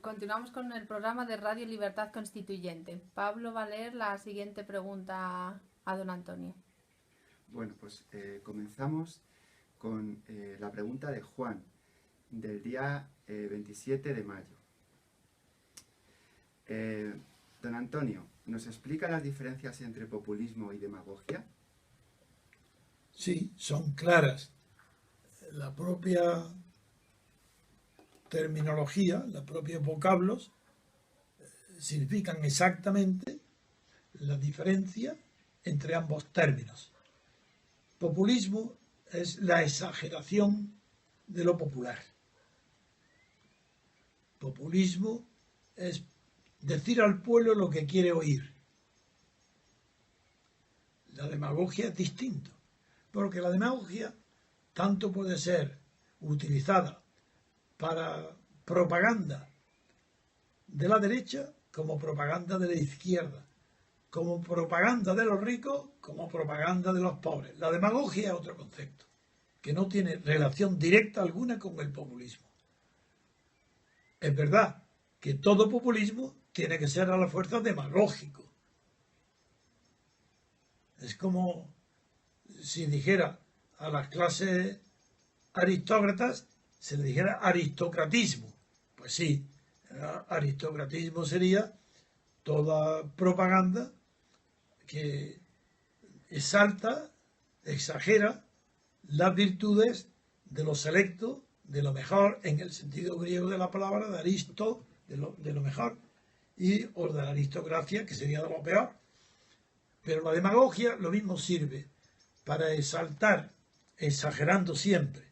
continuamos con el programa de Radio Libertad Constituyente. Pablo va a leer la siguiente pregunta a don Antonio. Bueno, pues comenzamos con la pregunta de Juan, del día 27 de mayo. Don Antonio, ¿nos explica las diferencias entre populismo y demagogia? Sí, son claras. La propia terminología, los propios vocablos significan exactamente la diferencia entre ambos términos. Populismo es la exageración de lo popular. Populismo es decir al pueblo lo que quiere oír. La demagogia es distinto, porque la demagogia tanto puede ser utilizada para propaganda de la derecha como propaganda de la izquierda, como propaganda de los ricos como propaganda de los pobres. La demagogia es otro concepto, que no tiene relación directa alguna con el populismo. Es verdad que todo populismo tiene que ser a la fuerza demagógico. Es como si dijera a las clases aristócratas, se le dijera aristocratismo. Pues sí, aristocratismo sería toda propaganda que exalta, exagera las virtudes de lo selecto, de lo mejor, en el sentido griego de la palabra, de aristo, de lo mejor, o de la aristocracia, que sería de lo peor. Pero la demagogia lo mismo sirve para exaltar, exagerando siempre,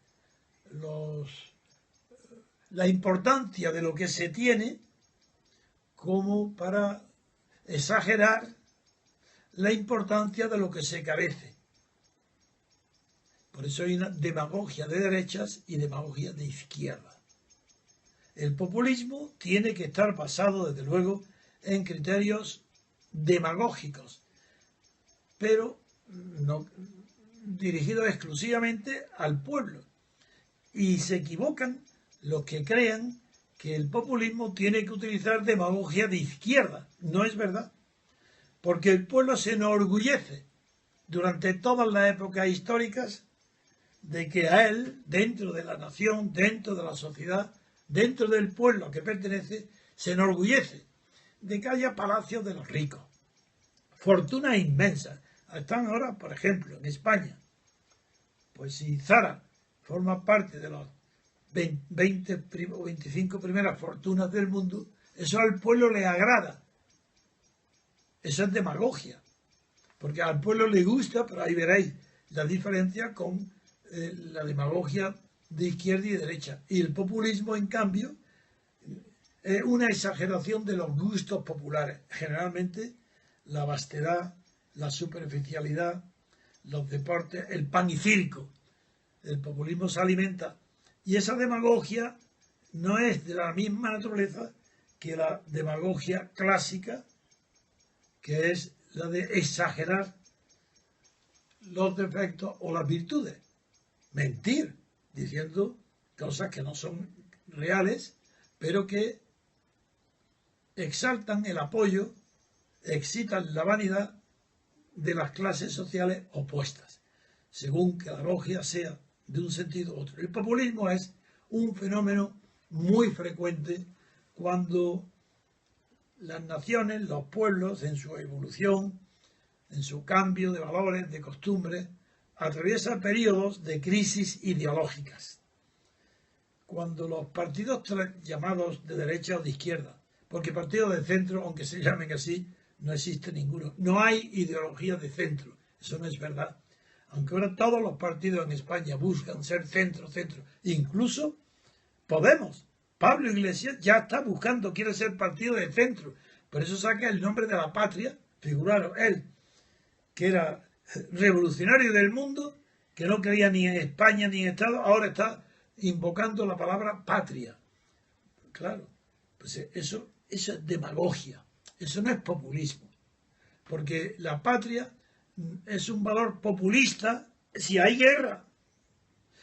la importancia de lo que se tiene, como para exagerar la importancia de lo que se carece. Por eso hay una demagogia de derechas y demagogia de izquierda. El populismo tiene que estar basado, desde luego, en criterios demagógicos, pero no dirigidos exclusivamente al pueblo. Y se equivocan los que crean que el populismo tiene que utilizar demagogia de izquierda. No es verdad, porque el pueblo se enorgullece durante todas las épocas históricas de que a él, dentro de la nación, dentro de la sociedad, dentro del pueblo a que pertenece, se enorgullece de que haya palacios de los ricos, fortunas inmensas. Están ahora, por ejemplo, en España. Pues si Zara forma parte de las 20 o 25 primeras fortunas del mundo, eso al pueblo le agrada. Eso es demagogia, porque al pueblo le gusta, pero ahí veréis la diferencia con la demagogia de izquierda y de derecha. Y el populismo, en cambio, es una exageración de los gustos populares. Generalmente la vastedad, la superficialidad, los deportes, el pan y circo. El populismo se alimenta. Y esa demagogia no es de la misma naturaleza que la demagogia clásica, que es la de exagerar los defectos o las virtudes. Mentir, diciendo cosas que no son reales, pero que exaltan el apoyo, excitan la vanidad de las clases sociales opuestas, según que la logia sea de un sentido u otro. El populismo es un fenómeno muy frecuente cuando las naciones, los pueblos, en su evolución, en su cambio de valores, de costumbres, atraviesan periodos de crisis ideológicas. Cuando los partidos llamados de derecha o de izquierda, porque partidos de centro, aunque se llamen así, no existe ninguno. No hay ideología de centro. Eso no es verdad. Aunque ahora todos los partidos en España buscan ser centro. Incluso Podemos. Pablo Iglesias ya está buscando, quiere ser partido de centro. Por eso saca el nombre de la patria. Figuraros, él, que era revolucionario del mundo, que no creía ni en España ni en Estado, ahora está invocando la palabra patria. Claro, pues eso es demagogia. Eso no es populismo, porque la patria es un valor populista si hay guerra.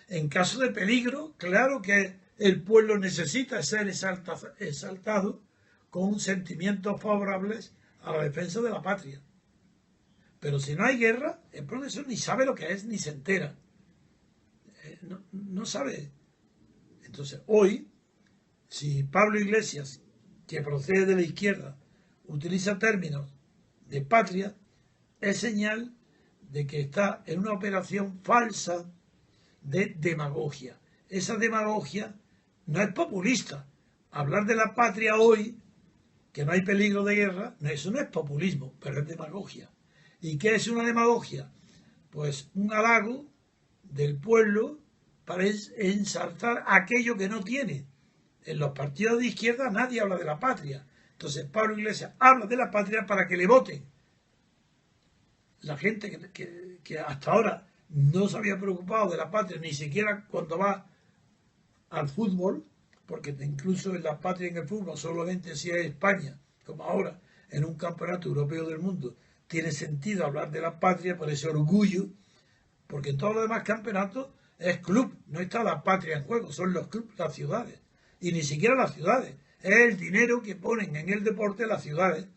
En caso de peligro, claro que el pueblo necesita ser exaltado con sentimientos favorables a la defensa de la patria. Pero si no hay guerra, el profesor ni sabe lo que es, ni se entera. No sabe. Entonces, hoy, si Pablo Iglesias, que procede de la izquierda, utiliza términos de patria, es señal de que está en una operación falsa de demagogia. Esa demagogia no es populista. Hablar de la patria hoy, que no hay peligro de guerra, eso no es populismo, pero es demagogia. ¿Y qué es una demagogia? Pues un halago del pueblo para ensalzar aquello que no tiene. En los partidos de izquierda nadie habla de la patria. Entonces Pablo Iglesias habla de la patria para que le voten. La gente que hasta ahora no se había preocupado de la patria, ni siquiera cuando va al fútbol, porque incluso en la patria en el fútbol, solamente si es España, como ahora, en un campeonato europeo del mundo, tiene sentido hablar de la patria por ese orgullo, porque en todos los demás campeonatos es club, no está la patria en juego, son los clubes, las ciudades, y ni siquiera las ciudades, es el dinero que ponen en el deporte las ciudades,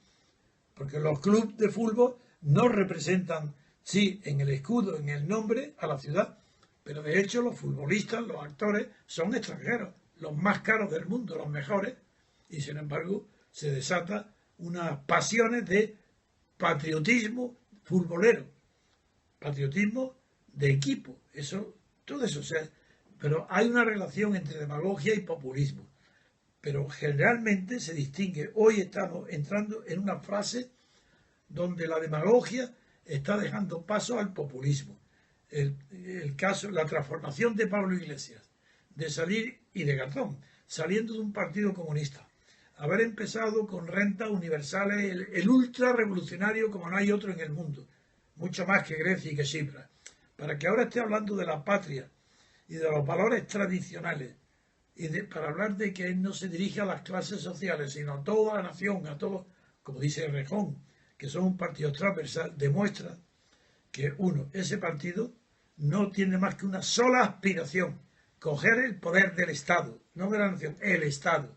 porque los clubes de fútbol no representan, sí, en el escudo, en el nombre, a la ciudad, pero de hecho los futbolistas, los actores, son extranjeros, los más caros del mundo, los mejores, y sin embargo se desata unas pasiones de patriotismo futbolero, patriotismo de equipo, todo eso, pero hay una relación entre demagogia y populismo, pero generalmente se distingue. Hoy estamos entrando en una fase donde la demagogia está dejando paso al populismo. El caso, la transformación de Pablo Iglesias, de salir, y de Garzón, saliendo de un partido comunista, haber empezado con rentas universales, el ultra revolucionario como no hay otro en el mundo, mucho más que Grecia y que Chipre, para que ahora esté hablando de la patria y de los valores tradicionales, para hablar de que él no se dirige a las clases sociales, sino a toda la nación, a todos, como dice Rejón, que son un partido transversal, demuestra que ese partido no tiene más que una sola aspiración: coger el poder del Estado, no de la nación, el Estado,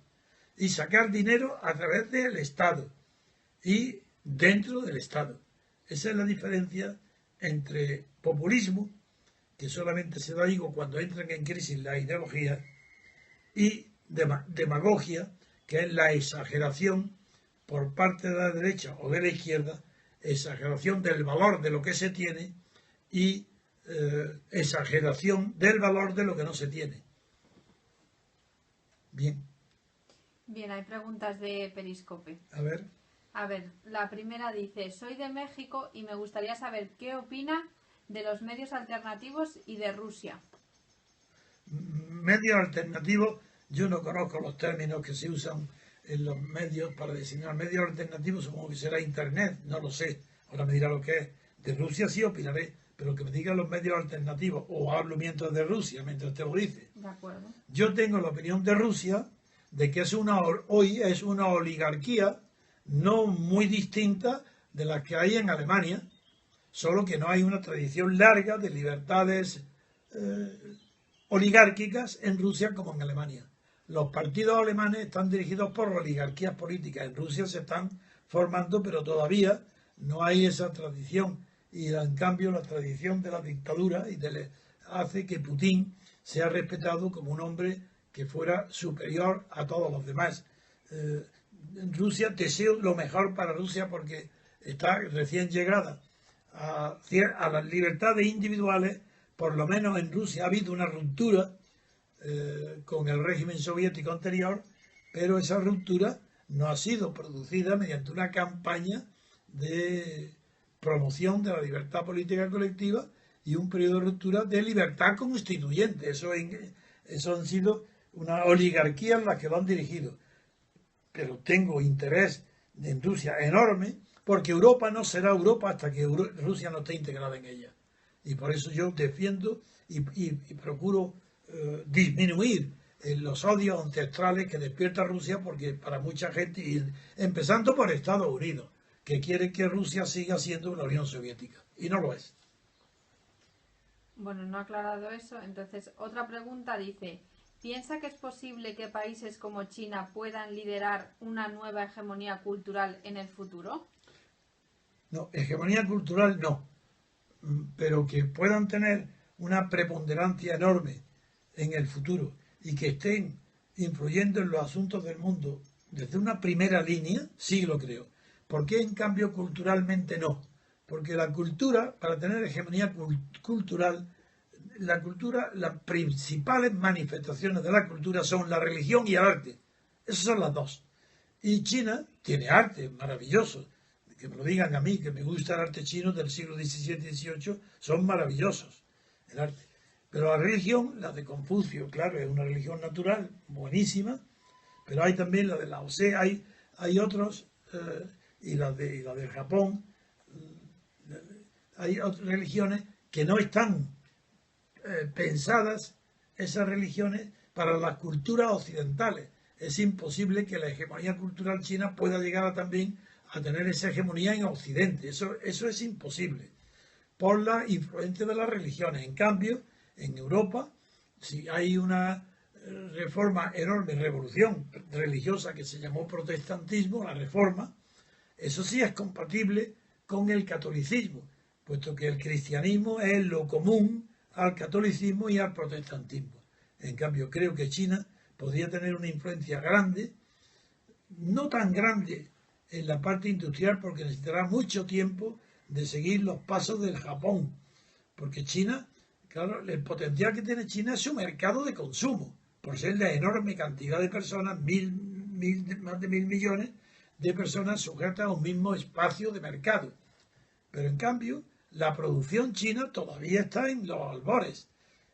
y sacar dinero a través del Estado y dentro del Estado. Esa es la diferencia entre populismo, que solamente se da cuando entran en crisis las ideologías, y demagogia, que es la exageración por parte de la derecha o de la izquierda, exageración del valor de lo que se tiene y exageración del valor de lo que no se tiene. Bien. Bien, hay preguntas de Periscope. A ver, la primera dice: soy de México y me gustaría saber qué opina de los medios alternativos y de Rusia. Medios alternativos, yo no conozco los términos que se usan en los medios para designar medios alternativos, supongo que será Internet, no lo sé, ahora me dirá lo que es. De Rusia sí opinaré, pero que me digan los medios alternativos, o hablo mientras de Rusia, mientras te lo dice. De acuerdo. Yo tengo la opinión de Rusia de que hoy es una oligarquía no muy distinta de las que hay en Alemania, solo que no hay una tradición larga de libertades oligárquicas en Rusia como en Alemania. Los partidos alemanes están dirigidos por oligarquías políticas. En Rusia se están formando, pero todavía no hay esa tradición. Y en cambio la tradición de la dictadura hace que Putin sea respetado como un hombre que fuera superior a todos los demás. En Rusia deseo lo mejor para Rusia porque está recién llegada a las libertades individuales. Por lo menos en Rusia ha habido una ruptura con el régimen soviético anterior, pero esa ruptura no ha sido producida mediante una campaña de promoción de la libertad política colectiva y un periodo de ruptura de libertad constituyente. Eso han sido una oligarquía en la que lo han dirigido. Pero tengo interés en Rusia enorme, porque Europa no será Europa hasta que Rusia no esté integrada en ella. Y por eso yo defiendo y procuro disminuir los odios ancestrales que despierta Rusia, porque para mucha gente, y empezando por Estados Unidos, que quiere que Rusia siga siendo una Unión Soviética, y no lo es. Bueno, no ha aclarado eso. Entonces, otra pregunta dice: ¿Piensa que es posible que países como China puedan liderar una nueva hegemonía cultural en el futuro? No, hegemonía cultural no, pero que puedan tener una preponderancia enorme en el futuro y que estén influyendo en los asuntos del mundo desde una primera línea, sí lo creo. ¿Por qué en cambio culturalmente no? Porque la cultura, para tener hegemonía cultural, la cultura, las principales manifestaciones de la cultura son la religión y el arte. Esas son las dos. Y China tiene arte maravilloso. Que me lo digan a mí, que me gusta el arte chino del siglo XVII y XVIII, son maravillosos el arte. Pero la religión, la de Confucio, claro, es una religión natural, buenísima, pero hay también la de Lao Tse, hay otros, y la del Japón, hay otras religiones que no están pensadas, esas religiones, para las culturas occidentales. Es imposible que la hegemonía cultural china pueda llegar también a tener esa hegemonía en Occidente. Eso es imposible, por la influencia de las religiones. En cambio, en Europa, si hay una reforma enorme, revolución religiosa que se llamó protestantismo, la reforma, eso sí es compatible con el catolicismo, puesto que el cristianismo es lo común al catolicismo y al protestantismo. En cambio, creo que China podría tener una influencia grande, no tan grande en la parte industrial, porque necesitará mucho tiempo de seguir los pasos del Japón, porque China, claro, el potencial que tiene China es su mercado de consumo, por ser la enorme cantidad de personas, más de 1.000 millones de personas sujetas a un mismo espacio de mercado. Pero en cambio, la producción china todavía está en los albores.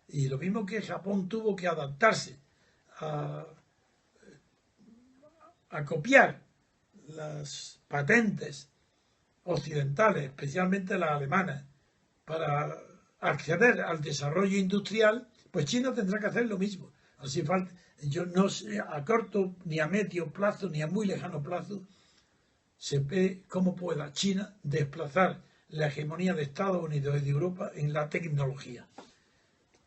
Y lo mismo que Japón tuvo que adaptarse a copiar las patentes occidentales, especialmente las alemanas, para acceder al desarrollo industrial, pues China tendrá que hacer lo mismo. Así falta, yo no sé, a corto, ni a medio plazo, ni a muy lejano plazo, se ve cómo pueda China desplazar la hegemonía de Estados Unidos y de Europa en la tecnología.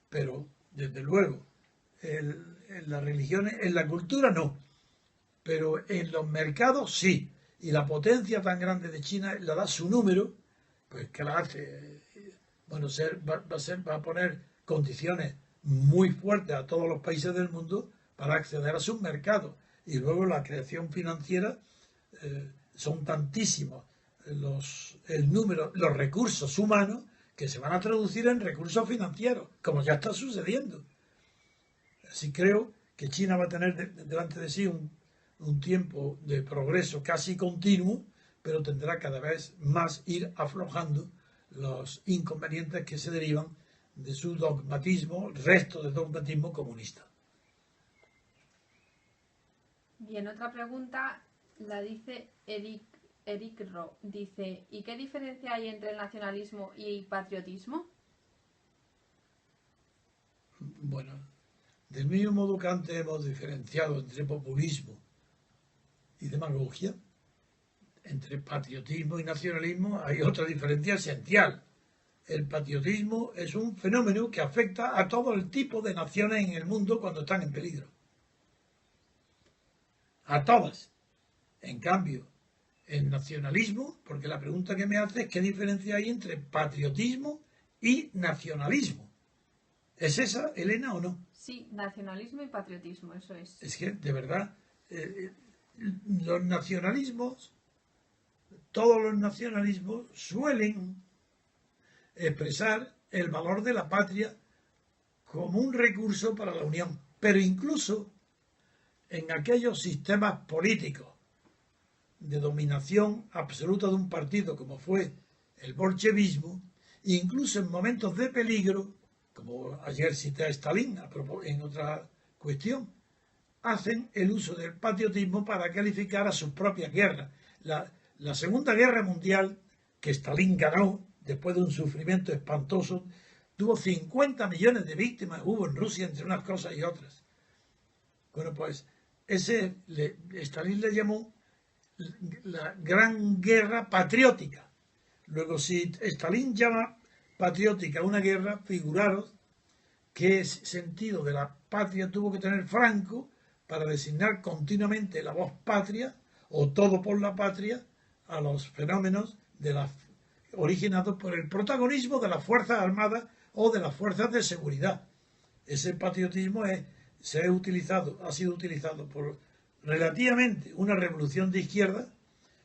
Pero, desde luego, en las religiones, en la cultura no, pero en los mercados sí. Y la potencia tan grande de China la da su número, pues que la hace, bueno, va a poner condiciones muy fuertes a todos los países del mundo para acceder a sus mercados. Y luego la creación financiera, son tantísimos los recursos humanos que se van a traducir en recursos financieros, como ya está sucediendo. Así creo que China va a tener delante de sí un tiempo de progreso casi continuo, pero tendrá cada vez más ir aflojando los inconvenientes que se derivan de su dogmatismo, el resto de dogmatismo comunista. Bien, otra pregunta la dice Eric Ro. Dice, ¿y qué diferencia hay entre el nacionalismo y patriotismo? Bueno, del mismo modo que antes hemos diferenciado entre populismo y demagogia, entre patriotismo y nacionalismo hay otra diferencia esencial. El patriotismo es un fenómeno que afecta a todo el tipo de naciones en el mundo cuando están en peligro. A todas. En cambio, el nacionalismo, porque la pregunta que me hace es qué diferencia hay entre patriotismo y nacionalismo. ¿Es esa, Elena, o no? Sí, nacionalismo y patriotismo, eso es. Es que, de verdad, los nacionalismos, todos los nacionalismos suelen expresar el valor de la patria como un recurso para la unión, pero incluso en aquellos sistemas políticos de dominación absoluta de un partido como fue el bolchevismo, incluso en momentos de peligro, como ayer cité a Stalin en otra cuestión, hacen el uso del patriotismo para calificar a sus propias guerras. La Segunda Guerra Mundial, que Stalin ganó después de un sufrimiento espantoso, tuvo 50 millones de víctimas, hubo en Rusia entre unas cosas y otras. Bueno, pues Stalin le llamó la Gran Guerra Patriótica. Luego, si Stalin llama patriótica una guerra, figuraros qué sentido de la patria tuvo que tener Franco para designar continuamente la voz patria o todo por la patria a los fenómenos originados por el protagonismo de las Fuerzas Armadas o de las fuerzas de seguridad. Ese patriotismo ha sido utilizado por relativamente una revolución de izquierda,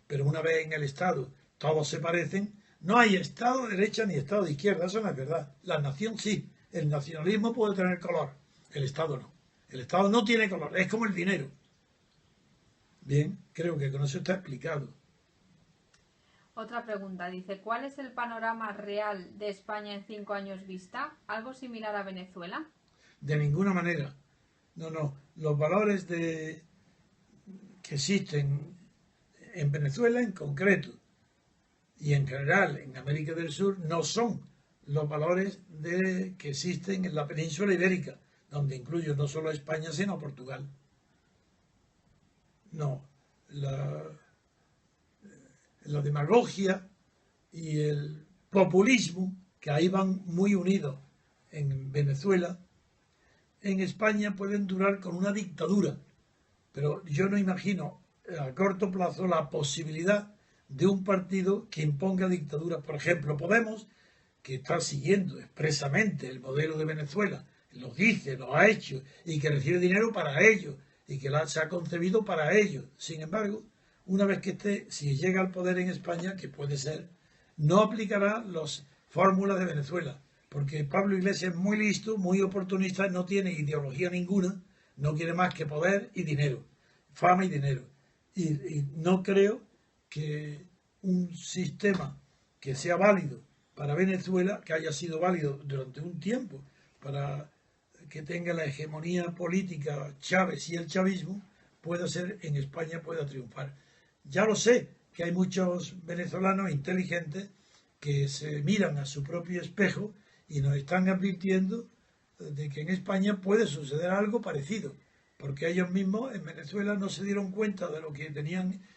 pero una vez en el Estado todos se parecen. No hay Estado de derecha ni Estado de izquierda, eso no es verdad. La nación sí, el nacionalismo puede tener color, el Estado no. El Estado no tiene color, es como el dinero. Bien, creo que con eso está explicado. Otra pregunta, dice, ¿cuál es el panorama real de España en 5 años vista? ¿Algo similar a Venezuela? De ninguna manera. No. Los valores que existen en Venezuela en concreto y en general en América del Sur no son los valores que existen en la península ibérica, donde incluyo no solo a España sino a Portugal. No, la demagogia y el populismo, que ahí van muy unidos en Venezuela, en España pueden durar con una dictadura, pero yo no imagino a corto plazo la posibilidad de un partido que imponga dictadura. Por ejemplo, Podemos, que está siguiendo expresamente el modelo de Venezuela, lo dice, lo ha hecho, y que recibe dinero para ello, y que se ha concebido para ello. Sin embargo, una vez que si llega al poder en España, que puede ser, no aplicará las fórmulas de Venezuela, porque Pablo Iglesias es muy listo, muy oportunista, no tiene ideología ninguna, no quiere más que poder y dinero, fama y dinero. Y no creo que un sistema que sea válido para Venezuela, que haya sido válido durante un tiempo, para que tenga la hegemonía política Chávez y el chavismo, en España pueda triunfar. Ya lo sé, que hay muchos venezolanos inteligentes que se miran a su propio espejo y nos están advirtiendo de que en España puede suceder algo parecido, porque ellos mismos en Venezuela no se dieron cuenta de lo que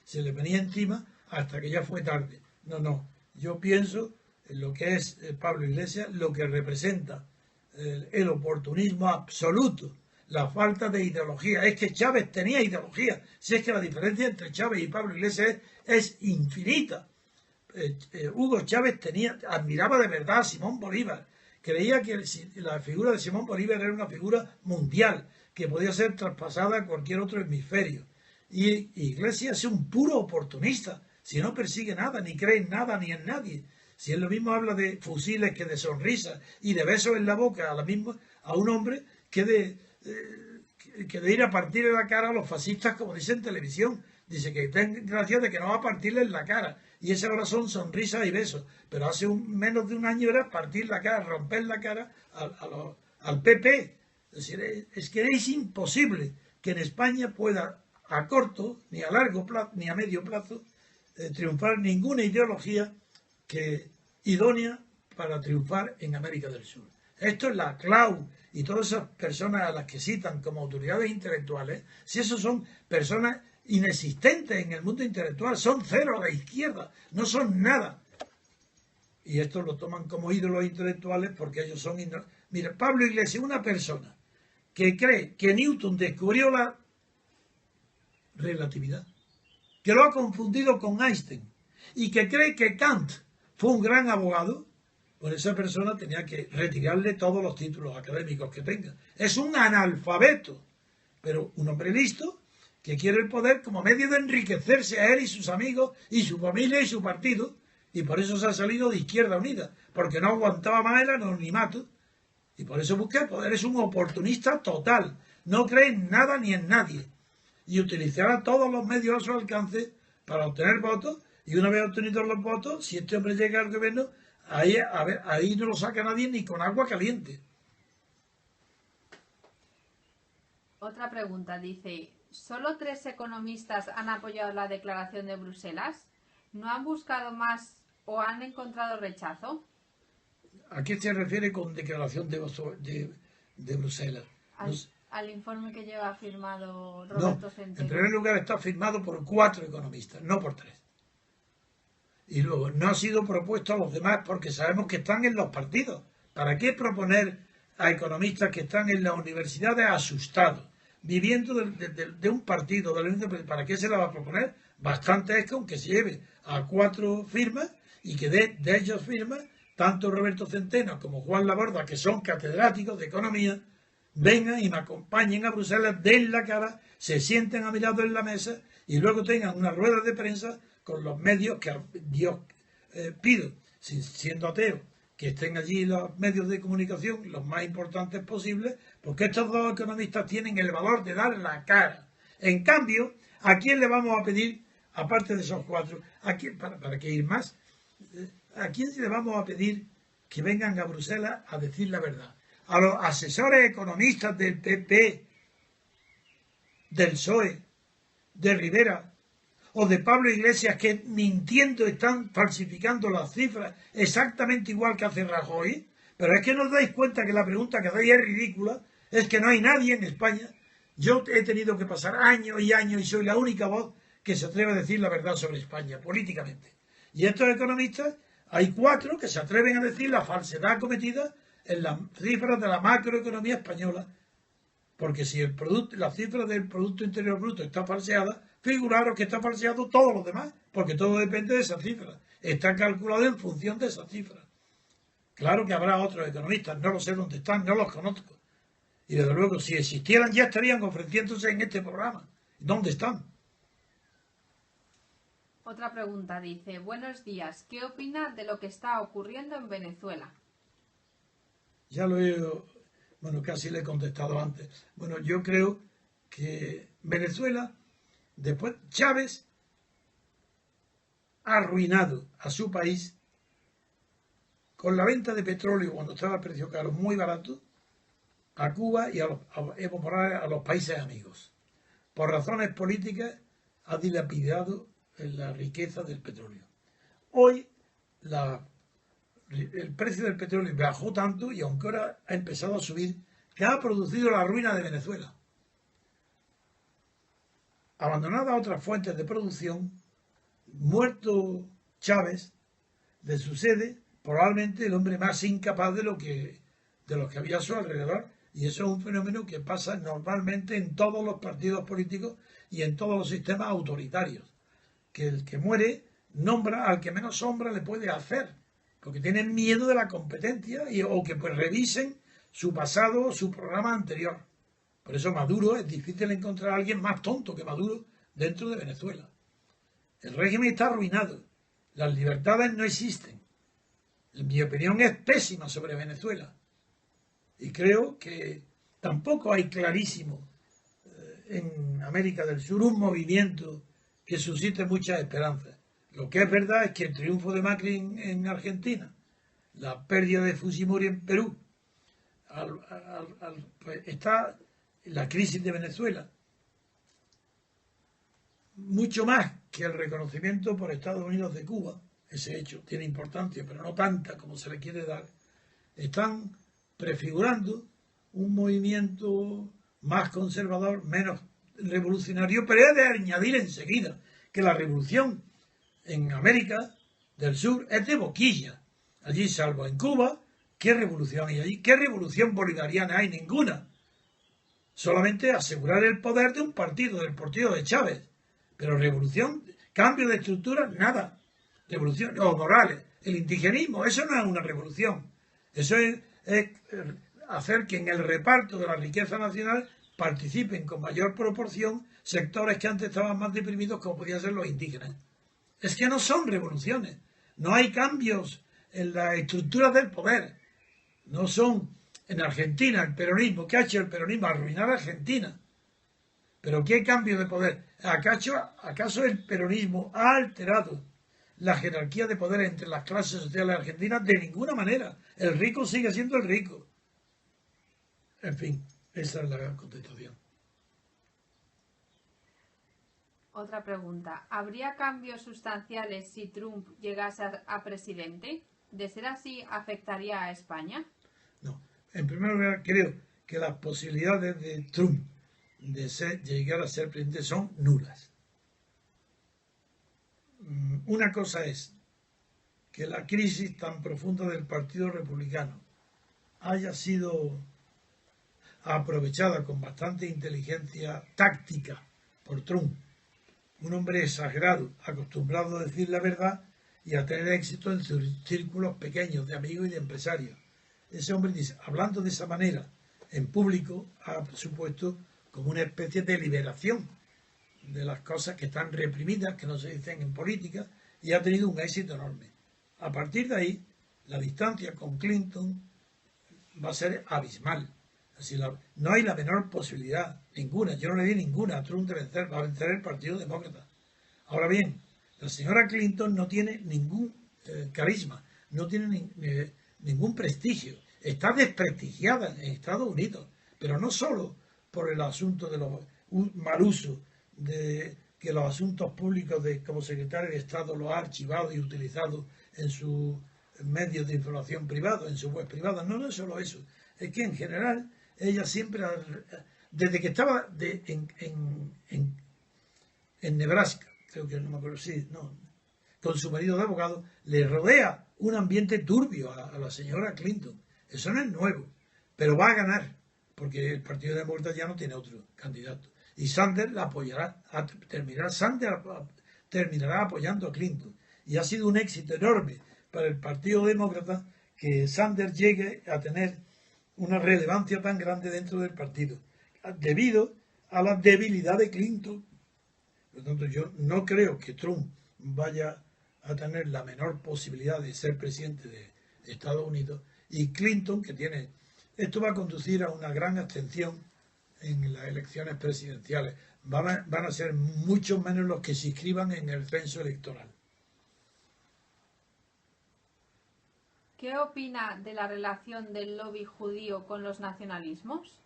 se les venía encima hasta que ya fue tarde. No, yo pienso en lo que es Pablo Iglesias, lo que representa el oportunismo absoluto, la falta de ideología. Es que Chávez tenía ideología, si es que la diferencia entre Chávez y Pablo Iglesias es infinita. Hugo Chávez admiraba de verdad a Simón Bolívar, creía que la figura de Simón Bolívar era una figura mundial, que podía ser traspasada a cualquier otro hemisferio. Y Iglesias es un puro oportunista, si no persigue nada, ni cree en nada, ni en nadie. Si él lo mismo habla de fusiles que de sonrisas y de besos en la boca a un hombre que de ir a partirle la cara a los fascistas, como dice en televisión. Dice que ten gracia de que no va a partirles la cara. Y esa ahora son sonrisas y besos. Pero hace menos de un año era partir la cara, romper la cara al PP. Es decir, es que es imposible que en España pueda a corto, ni a largo plazo, ni a medio plazo, triunfar ninguna ideología idónea para triunfar en América del Sur. Esto es la CLAU y todas esas personas a las que citan como autoridades intelectuales, si esos son personas inexistentes en el mundo intelectual, son cero a la izquierda, no son nada. Y esto lo toman como ídolos intelectuales porque ellos son... Mira, Pablo Iglesias, una persona que cree que Newton descubrió la relatividad, que lo ha confundido con Einstein, y que cree que Kant fue un gran abogado, pues esa persona tenía que retirarle todos los títulos académicos que tenga. Es un analfabeto, pero un hombre listo que quiere el poder como medio de enriquecerse a él y sus amigos y su familia y su partido, y por eso se ha salido de Izquierda Unida, porque no aguantaba más el anonimato, y por eso busca el poder. Es un oportunista total, no cree en nada ni en nadie, y utilizará todos los medios a su alcance para obtener votos, y una vez obtenidos los votos, si este hombre llega al gobierno, ahí no lo saca nadie ni con agua caliente. Otra pregunta, dice, ¿solo 3 economistas han apoyado la declaración de Bruselas? ¿No han buscado más o han encontrado rechazo? ¿A qué se refiere con declaración de Bruselas? Al informe que lleva firmado Roberto Centeno. En primer lugar está firmado por 4 economistas, no por 3. Y luego no ha sido propuesto a los demás porque sabemos que están en los partidos. ¿Para qué proponer a economistas que están en las universidades asustados, viviendo de un partido, de la Unión Europea. ¿Para qué se la va a proponer? Bastante es con que se lleve a 4 firmas y que de ellos firmas, tanto Roberto Centeno como Juan Laborda, que son catedráticos de economía, vengan y me acompañen a Bruselas, den la cara, se sienten a mi lado en la mesa y luego tengan una rueda de prensa con los medios que Dios pido, siendo ateo, que estén allí los medios de comunicación los más importantes posibles, porque estos dos economistas tienen el valor de dar la cara. En cambio, ¿a quién le vamos a pedir, aparte de esos 4, ¿a quién, para qué ir más? ¿A quién le vamos a pedir que vengan a Bruselas a decir la verdad? A los asesores economistas del PP, del PSOE, de Rivera o de Pablo Iglesias, que mintiendo están falsificando las cifras exactamente igual que hace Rajoy. Pero es que no os dais cuenta que la pregunta que hacéis es ridícula, es que no hay nadie en España. Yo he tenido que pasar años y años y soy la única voz que se atreve a decir la verdad sobre España, políticamente. Y estos economistas, hay 4 que se atreven a decir la falsedad cometida en las cifras de la macroeconomía española. Porque si la cifra del Producto Interior Bruto está falseada, figuraros que está falseado todo lo demás, porque todo depende de esa cifra. Está calculado en función de esa cifra. Claro que habrá otros economistas, no lo sé dónde están, no los conozco. Y desde luego, si existieran, ya estarían ofreciéndose en este programa. ¿Dónde están? Otra pregunta dice: buenos días, ¿qué opina de lo que está ocurriendo en Venezuela? Ya lo he... Bueno, casi le he contestado antes. Bueno, yo creo que Venezuela, después Chávez ha arruinado a su país con la venta de petróleo cuando estaba a precio caro, muy barato, a Cuba y a Evo Morales, a los países amigos. Por razones políticas ha dilapidado la riqueza del petróleo. Hoy el precio del petróleo bajó tanto y aunque ahora ha empezado a subir, que ha producido la ruina de Venezuela. Abandonada otras fuentes de producción, muerto Chávez, le sucede probablemente el hombre más incapaz de los que había a su alrededor. Y eso es un fenómeno que pasa normalmente en todos los partidos políticos y en todos los sistemas autoritarios. Que el que muere nombra al que menos sombra le puede hacer, porque tienen miedo de la competencia o que pues revisen su pasado o su programa anterior. Por eso Maduro, es difícil encontrar a alguien más tonto que Maduro dentro de Venezuela. El régimen está arruinado, las libertades no existen. Mi opinión es pésima sobre Venezuela. Y creo que tampoco hay clarísimo en América del Sur un movimiento que suscite muchas esperanzas. Lo que es verdad es que el triunfo de Macri en Argentina, la pérdida de Fujimori en Perú, pues está la crisis de Venezuela, mucho más que el reconocimiento por Estados Unidos de Cuba. Ese hecho tiene importancia, pero no tanta como se le quiere dar. Están prefigurando un movimiento más conservador, menos revolucionario, pero he de añadir enseguida que la revolución en América del Sur es de boquilla. Allí, salvo en Cuba, ¿qué revolución hay allí? ¿Qué revolución bolivariana hay? Ninguna. Solamente asegurar el poder de un partido, del partido de Chávez. Pero revolución, cambio de estructura, nada. Revolución, o Morales, el indigenismo, eso no es una revolución. Eso es hacer que en el reparto de la riqueza nacional participen con mayor proporción sectores que antes estaban más deprimidos, como podían ser los indígenas. Es que no son revoluciones. No hay cambios en la estructura del poder. No son. En Argentina, el peronismo, ¿qué ha hecho el peronismo? Arruinar a Argentina. ¿Pero qué cambio de poder? ¿Acaso el peronismo ha alterado la jerarquía de poder entre las clases sociales argentinas? De ninguna manera. El rico sigue siendo el rico. En fin, esa es la contestación. Otra pregunta. ¿Habría cambios sustanciales si Trump llegase a presidente? De ser así, ¿afectaría a España? No. En primer lugar, creo que las posibilidades de Trump de llegar a ser presidente son nulas. Una cosa es que la crisis tan profunda del Partido Republicano haya sido aprovechada con bastante inteligencia táctica por Trump, un hombre exagerado, acostumbrado a decir la verdad y a tener éxito en sus círculos pequeños de amigos y de empresarios. Ese hombre, dice, hablando de esa manera en público, ha supuesto como una especie de liberación de las cosas que están reprimidas, que no se dicen en política, y ha tenido un éxito enorme. A partir de ahí, la distancia con Clinton va a ser abismal. Así no hay la menor posibilidad, ninguna, yo no le di ninguna a Trump de vencer, va a vencer el Partido Demócrata. Ahora bien, la señora Clinton no tiene ningún carisma, no tiene ningún prestigio, está desprestigiada en Estados Unidos, pero no solo por el asunto de los mal uso de que los asuntos públicos como secretario de Estado lo ha archivado y utilizado en sus medios de información privados, en su web privada. No es solo eso, es que en general ella siempre, desde que estaba en Nebraska, creo que no me acuerdo, sí, no, con su marido de abogado, le rodea un ambiente turbio a la señora Clinton. Eso no es nuevo, pero va a ganar, porque el Partido Demócrata ya no tiene otro candidato. Y Sanders la apoyará, terminará apoyando a Clinton. Y ha sido un éxito enorme para el Partido Demócrata que Sanders llegue a tener una relevancia tan grande dentro del partido, debido a la debilidad de Clinton. Por lo tanto, yo no creo que Trump vaya a tener la menor posibilidad de ser presidente de Estados Unidos, y Clinton, que tiene... Esto va a conducir a una gran abstención en las elecciones presidenciales. Van a ser mucho menos los que se inscriban en el censo electoral. ¿Qué opina de la relación del lobby judío con los nacionalismos?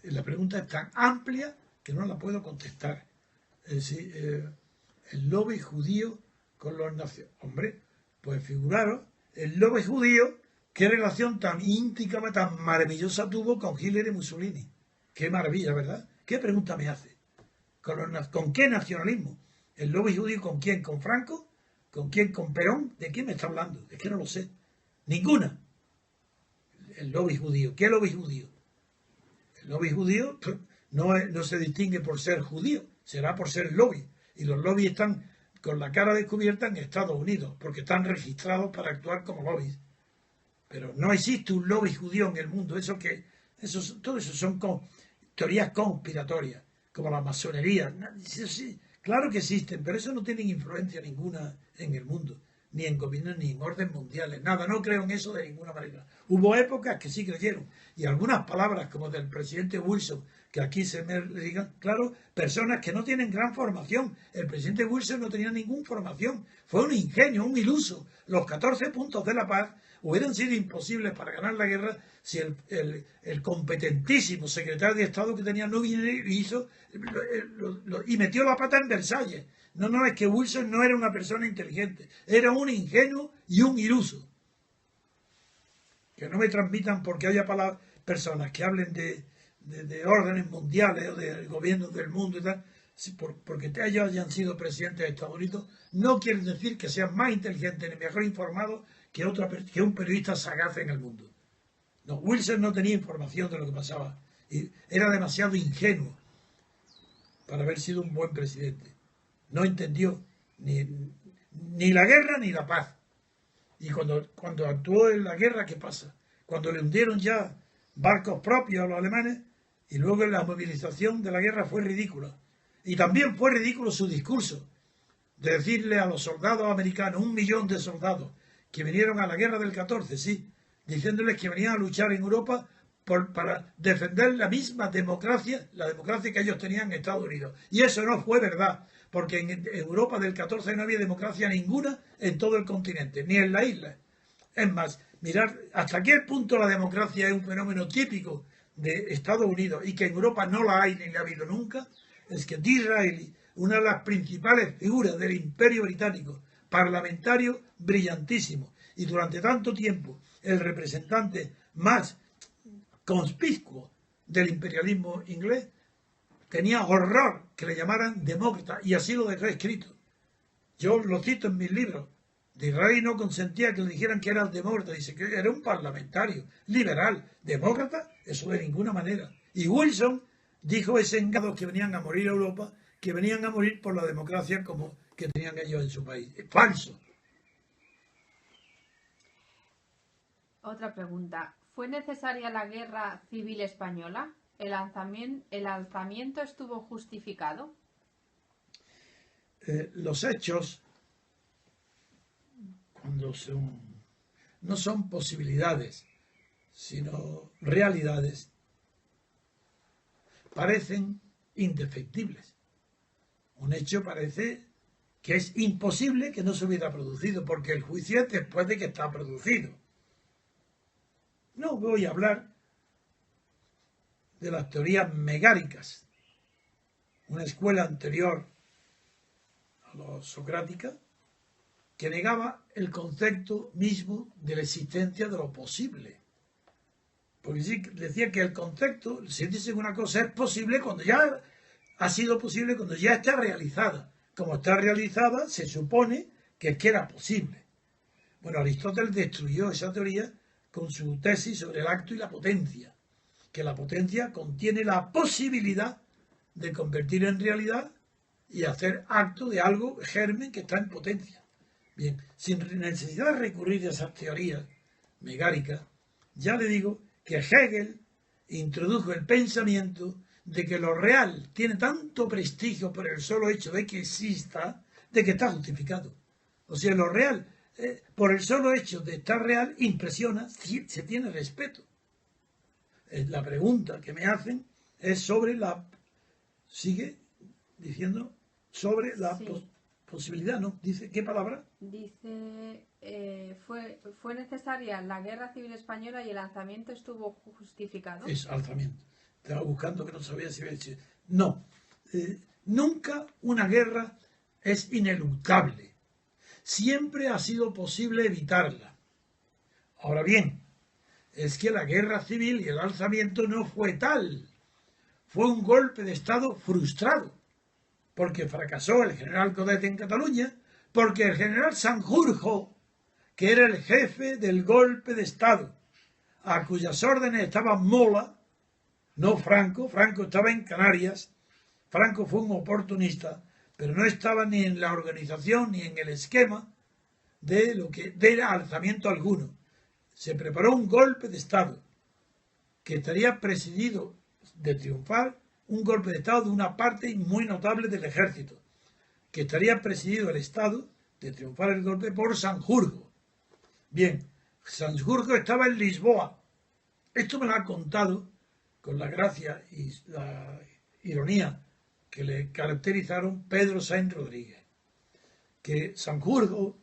La pregunta es tan amplia que no la puedo contestar. Es decir, el lobby judío con los nacionalistas. Hombre, pues figuraros, el lobby judío, qué relación tan íntima, tan maravillosa tuvo con Hitler y Mussolini. Qué maravilla, ¿verdad? ¿Qué pregunta me hace? ¿Con qué nacionalismo? ¿El lobby judío con quién? ¿Con Franco? ¿Con quién? ¿Con Perón? ¿De quién me está hablando? Es que no lo sé. Ninguna. El lobby judío. ¿Qué lobby judío? El lobby judío no se distingue por ser judío, será por ser lobby. Y los lobbies están con la cara descubierta en Estados Unidos, porque están registrados para actuar como lobbies. Pero no existe un lobby judío en el mundo. Todo eso son teorías conspiratorias, como la masonería. Sí, claro que existen, pero eso no tiene influencia ninguna en el mundo, ni en gobiernos, ni en orden mundiales. Nada, no creo en eso de ninguna manera. Hubo épocas que sí creyeron, y algunas palabras como del presidente Wilson, que aquí le digan, claro, personas que no tienen gran formación. El presidente Wilson no tenía ninguna formación, fue un ingenio, un iluso. Los 14 puntos de la paz hubieran sido imposibles para ganar la guerra si el competentísimo secretario de Estado que tenía no vino y hizo y metió la pata en Versalles. No, es que Wilson no era una persona inteligente, era un ingenuo y un iluso. Que no me transmitan porque haya personas que hablen de órdenes mundiales o de gobiernos del mundo y tal, porque ellos hayan sido presidentes de Estados Unidos, no quiere decir que sean más inteligentes ni mejor informados que un periodista sagaz en el mundo. No, Wilson no tenía información de lo que pasaba. Y era demasiado ingenuo para haber sido un buen presidente. No entendió ni la guerra ni la paz. Y cuando actuó en la guerra, ¿qué pasa? Cuando le hundieron ya barcos propios a los alemanes, y luego la movilización de la guerra fue ridícula. Y también fue ridículo su discurso de decirle a los soldados americanos, 1 millón de soldados que vinieron a la guerra del 14, sí, diciéndoles que venían a luchar en Europa para defender la misma democracia, la democracia que ellos tenían en Estados Unidos. Y eso no fue verdad, porque en Europa del 14 no había democracia ninguna en todo el continente, ni en la isla. Es más, mirar hasta qué punto la democracia es un fenómeno típico de Estados Unidos y que en Europa no la hay ni la ha habido nunca, es que Disraeli, una de las principales figuras del Imperio Británico, parlamentario brillantísimo, y durante tanto tiempo el representante más conspicuo del imperialismo inglés, tenía horror que le llamaran demócrata, y así lo dejé escrito. Yo lo cito en mis libros, de Israel no consentía que le dijeran que era demócrata, dice que era un parlamentario, liberal, demócrata, eso de ninguna manera. Y Wilson dijo ese engado que venían a morir a Europa, que venían a morir por la democracia como que tenían ellos en su país. Es falso. Otra pregunta. ¿Fue necesaria la guerra civil española? ¿El alzamiento estuvo justificado? Los hechos, cuando no son posibilidades, sino realidades, parecen indefectibles. Un hecho parece que es imposible que no se hubiera producido, porque el juicio es después de que está producido. No voy a hablar de las teorías megáricas, una escuela anterior a la socrática, que negaba el concepto mismo de la existencia de lo posible. Porque sí, decía que el concepto, si dice una cosa es posible cuando ya ha sido posible, cuando ya está realizada. Como está realizada, se supone que es que era posible. Bueno, Aristóteles destruyó esa teoría con su tesis sobre el acto y la potencia, que la potencia contiene la posibilidad de convertir en realidad y hacer acto de algo germen que está en potencia. Bien, sin necesidad de recurrir a esas teorías megáricas, ya le digo que Hegel introdujo el pensamiento de que lo real tiene tanto prestigio por el solo hecho de que exista, de que está justificado. O sea, lo real, por el solo hecho de estar real, impresiona, se tiene respeto. La pregunta que me hacen es sobre la... Sigue diciendo sobre la posibilidad, ¿no? Dice, ¿qué palabra? Dice, fue necesaria la guerra civil española y el alzamiento estuvo justificado. Es alzamiento. Estaba buscando que no sabía si había dicho. No. Nunca una guerra es ineluctable. Siempre ha sido posible evitarla. Ahora bien, es que la guerra civil y el alzamiento no fue tal. Fue un golpe de Estado frustrado, porque fracasó el general Codet en Cataluña, porque el general Sanjurjo, que era el jefe del golpe de Estado, a cuyas órdenes estaba Mola, no Franco. Franco estaba en Canarias. Franco fue un oportunista, pero no estaba ni en la organización ni en el esquema de alzamiento alguno. Se preparó un golpe de Estado que estaría presidido de triunfar, un golpe de Estado de una parte muy notable del ejército, que estaría presidido el Estado de triunfar el golpe por Sanjurjo. Bien, Sanjurjo estaba en Lisboa. Esto me lo ha contado con la gracia y la ironía que le caracterizaron Pedro Sáenz Rodríguez, que Sanjurjo,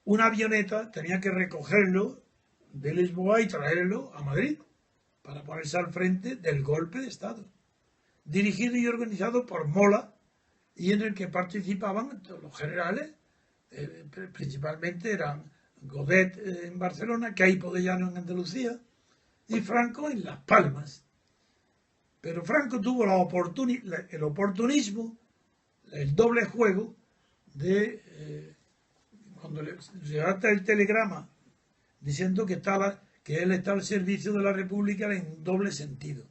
una avioneta tenía que recogerlo de Lisboa y traerlo a Madrid para ponerse al frente del golpe de Estado, dirigido y organizado por Mola, y en el que participaban los generales, principalmente eran Godet en Barcelona, Queipo de Llano en Andalucía y Franco en Las Palmas. Pero Franco tuvo el oportunismo, el doble juego de cuando le llegaba el telegrama diciendo que él estaba al servicio de la República en doble sentido.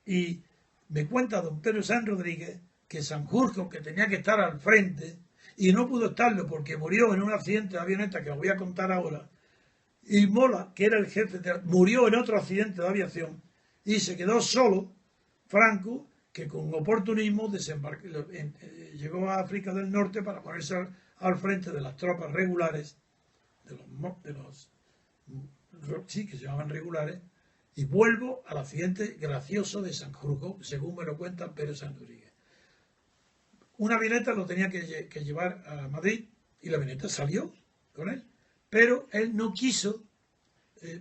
Y me cuenta don Pedro Sáenz Rodríguez que Sanjurjo, que tenía que estar al frente, y no pudo estarlo porque murió en un accidente de avioneta que os voy a contar ahora, y Mola, que era el jefe, murió en otro accidente de aviación, y se quedó solo Franco, que con oportunismo llegó a África del Norte para ponerse al frente de las tropas regulares, sí, que se llamaban regulares, y vuelvo al accidente gracioso de Sanjurjo, según me lo cuenta Pedro Sáenz Rodríguez. Una avioneta lo tenía que llevar a Madrid y la avioneta salió con él, pero él no quiso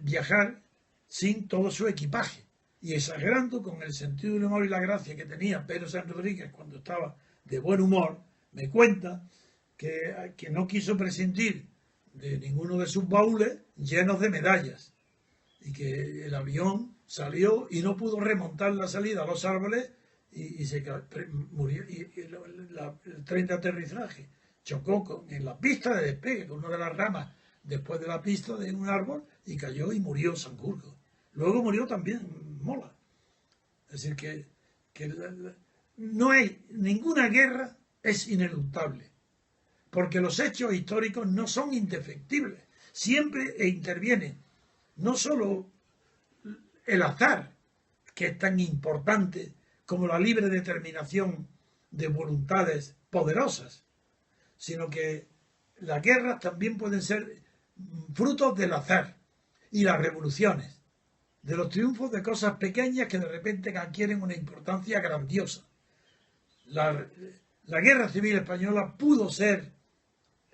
viajar sin todo su equipaje, y exagerando con el sentido del humor y la gracia que tenía Pedro Sáenz Rodríguez cuando estaba de buen humor, me cuenta que no quiso prescindir de ninguno de sus baúles llenos de medallas, y que el avión salió y no pudo remontar la salida a los árboles y se murió, y el tren de aterrizaje chocó en la pista de despegue con una de las ramas después de la pista de un árbol y cayó y murió Sanjurjo. Luego murió también Mola. Es decir, que no hay ninguna guerra es ineluctable, porque los hechos históricos no son indefectibles, siempre interviene no solo el azar, que es tan importante como la libre determinación de voluntades poderosas, sino que las guerras también pueden ser frutos del azar y las revoluciones, de los triunfos de cosas pequeñas que de repente adquieren una importancia grandiosa. La guerra civil española pudo ser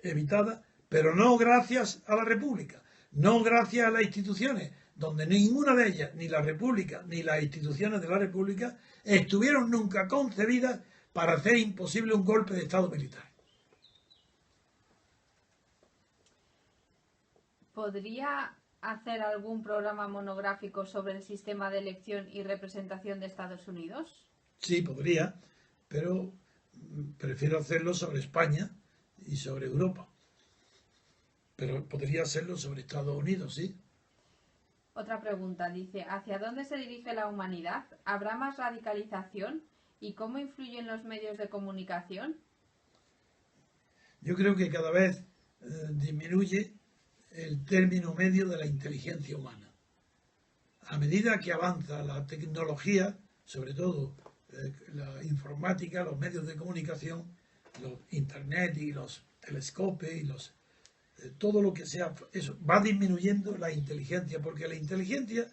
evitada, pero no gracias a la República, no gracias a las instituciones, donde ninguna de ellas, ni la República, ni las instituciones de la República, estuvieron nunca concebidas para hacer imposible un golpe de Estado militar. ¿Podría hacer algún programa monográfico sobre el sistema de elección y representación de Estados Unidos? Sí, podría, pero prefiero hacerlo sobre España y sobre Europa. Pero podría hacerlo sobre Estados Unidos, sí. Otra pregunta, dice, ¿hacia dónde se dirige la humanidad? ¿Habrá más radicalización? ¿Y cómo influyen los medios de comunicación? Yo creo que cada vez disminuye el término medio de la inteligencia humana. A medida que avanza la tecnología, sobre todo la informática, los medios de comunicación, los internet y los telescopios y todo lo que sea, eso va disminuyendo la inteligencia, porque la inteligencia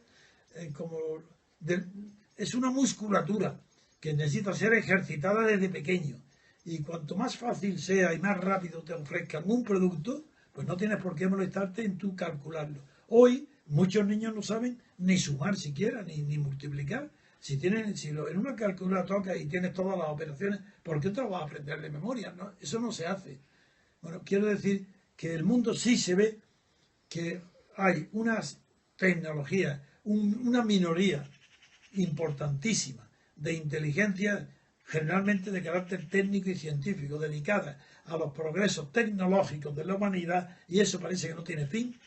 es una musculatura que necesita ser ejercitada desde pequeño, y cuanto más fácil sea y más rápido te ofrezcan un producto, pues no tienes por qué molestarte en tú calcularlo. Hoy muchos niños no saben ni sumar siquiera, ni multiplicar. Si en una calculadora tocas y tienes todas las operaciones, ¿por qué te lo vas a aprender de memoria? ¿No? Eso no se hace. Bueno, quiero decir que el mundo sí se ve que hay unas tecnologías, una minoría importantísima de inteligencia, generalmente de carácter técnico y científico, dedicada a los progresos tecnológicos de la humanidad, y eso parece que no tiene fin.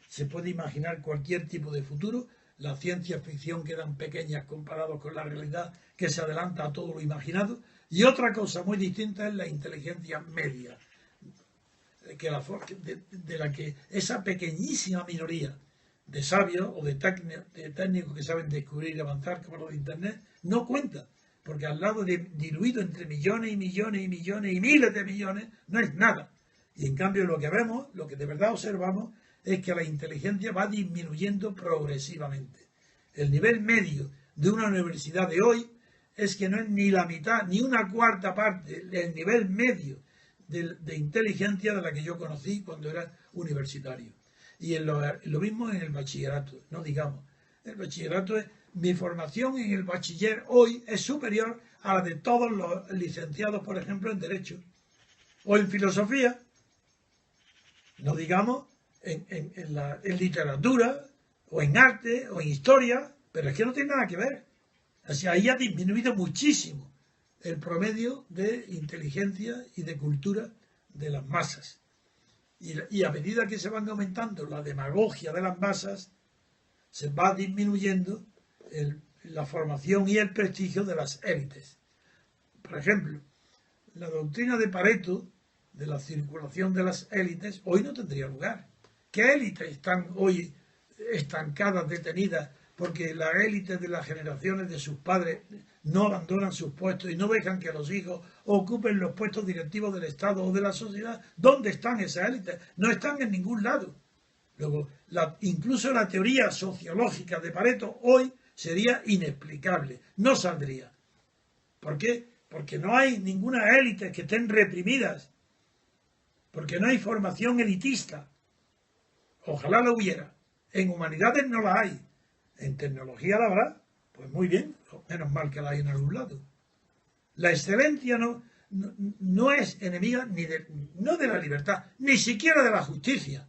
Se puede imaginar cualquier tipo de futuro. La ciencia ficción quedan pequeñas comparados con la realidad, que se adelanta a todo lo imaginado. Y otra cosa muy distinta es la inteligencia media, de la que esa pequeñísima minoría de sabios o de técnicos que saben descubrir y avanzar, como los de Internet, no cuenta, porque al lado diluido entre millones y millones y millones y miles de millones, no es nada. Y en cambio lo que vemos, lo que de verdad observamos, es que la inteligencia va disminuyendo progresivamente. El nivel medio de una universidad de hoy es que no es ni la mitad, ni una cuarta parte del nivel medio de inteligencia de la que yo conocí cuando era universitario. Y lo mismo en el bachillerato, no digamos. El bachillerato mi formación en el bachiller hoy es superior a la de todos los licenciados, por ejemplo, en Derecho o en Filosofía, no digamos en literatura o en arte o en historia, pero es que no tiene nada que ver. Así, ahí ha disminuido muchísimo el promedio de inteligencia y de cultura de las masas. Y a medida que se van aumentando la demagogia de las masas, se va disminuyendo la formación y el prestigio de las élites. Por ejemplo, la doctrina de Pareto, de la circulación de las élites, hoy no tendría lugar. ¿Qué élites están hoy estancadas, detenidas, porque las élites de las generaciones de sus padres no abandonan sus puestos y no dejan que los hijos ocupen los puestos directivos del Estado o de la sociedad? ¿Dónde están esas élites? No están en ningún lado. Luego, incluso la teoría sociológica de Pareto hoy sería inexplicable, no saldría. ¿Por qué? Porque no hay ninguna élite que estén reprimidas, porque no hay formación elitista. Ojalá la hubiera. En humanidades no la hay. En tecnología la habrá. Pues muy bien, menos mal que la hay en algún lado. La excelencia no es enemiga no de la libertad, ni siquiera de la justicia.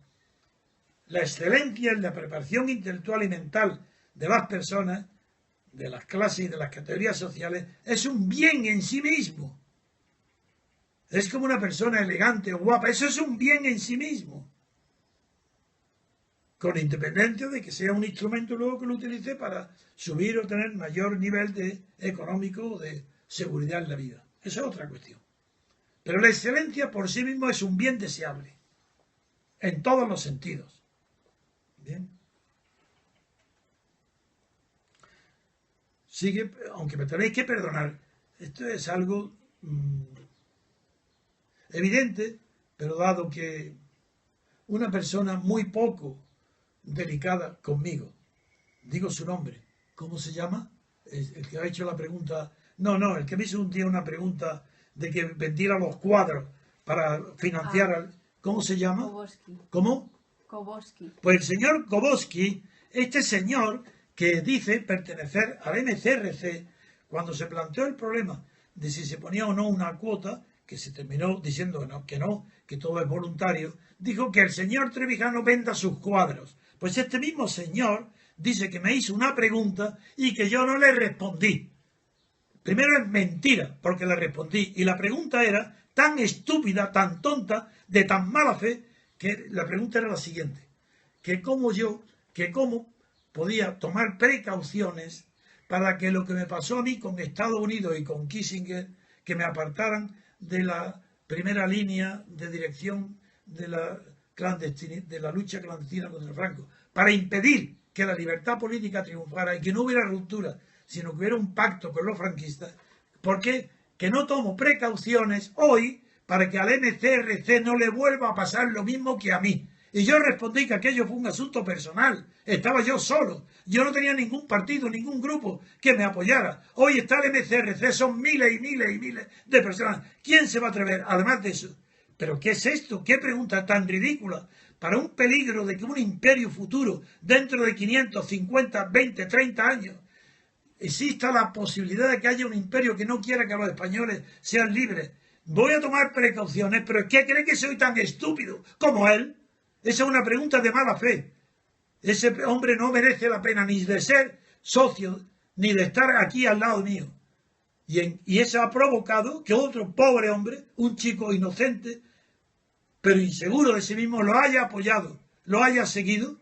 La excelencia en la preparación intelectual y mental de las personas, de las clases y de las categorías sociales, es un bien en sí mismo. Es como una persona elegante o guapa. Eso es un bien en sí mismo. Con independencia de que sea un instrumento luego que lo utilice para subir o tener mayor nivel de económico o de seguridad en la vida. Esa es otra cuestión. Pero la excelencia por sí mismo es un bien deseable. En todos los sentidos. Bien. Sigue, aunque me tenéis que perdonar, esto es algo evidente, pero dado que una persona muy poco delicada conmigo, digo su nombre, ¿cómo se llama? El que ha hecho la pregunta, no, el que me hizo un día una pregunta de que vendiera los cuadros para financiar, ¿cómo se llama? Koboski. ¿Cómo? Koboski. Pues el señor Koboski, este señor que dice pertenecer al MCRC, cuando se planteó el problema de si se ponía o no una cuota, que se terminó diciendo que todo es voluntario, dijo que el señor Trevijano venda sus cuadros. Pues este mismo señor dice que me hizo una pregunta y que yo no le respondí. Primero es mentira, porque le respondí. Y la pregunta era tan estúpida, tan tonta, de tan mala fe, que la pregunta era la siguiente. Que cómo podía tomar precauciones para que lo que me pasó a mí con Estados Unidos y con Kissinger, que me apartaran de la primera línea de dirección de la lucha clandestina contra Franco, para impedir que la libertad política triunfara y que no hubiera ruptura, sino que hubiera un pacto con los franquistas. ¿Por qué? Que no tomo precauciones hoy para que al MCRC no le vuelva a pasar lo mismo que a mí. Y yo respondí que aquello fue un asunto personal. Estaba yo solo. Yo no tenía ningún partido, ningún grupo que me apoyara. Hoy está el MCRC, son miles y miles y miles de personas. ¿Quién se va a atrever? Además de eso. ¿Pero qué es esto? ¿Qué pregunta tan ridícula? Para un peligro de que un imperio futuro, dentro de 550, 20, 30 años, exista la posibilidad de que haya un imperio que no quiera que los españoles sean libres. Voy a tomar precauciones, pero ¿qué cree que soy tan estúpido como él? Esa es una pregunta de mala fe. Ese hombre no merece la pena ni de ser socio, ni de estar aquí al lado mío. Y eso ha provocado que otro pobre hombre, un chico inocente, pero inseguro de sí mismo, lo haya apoyado, lo haya seguido,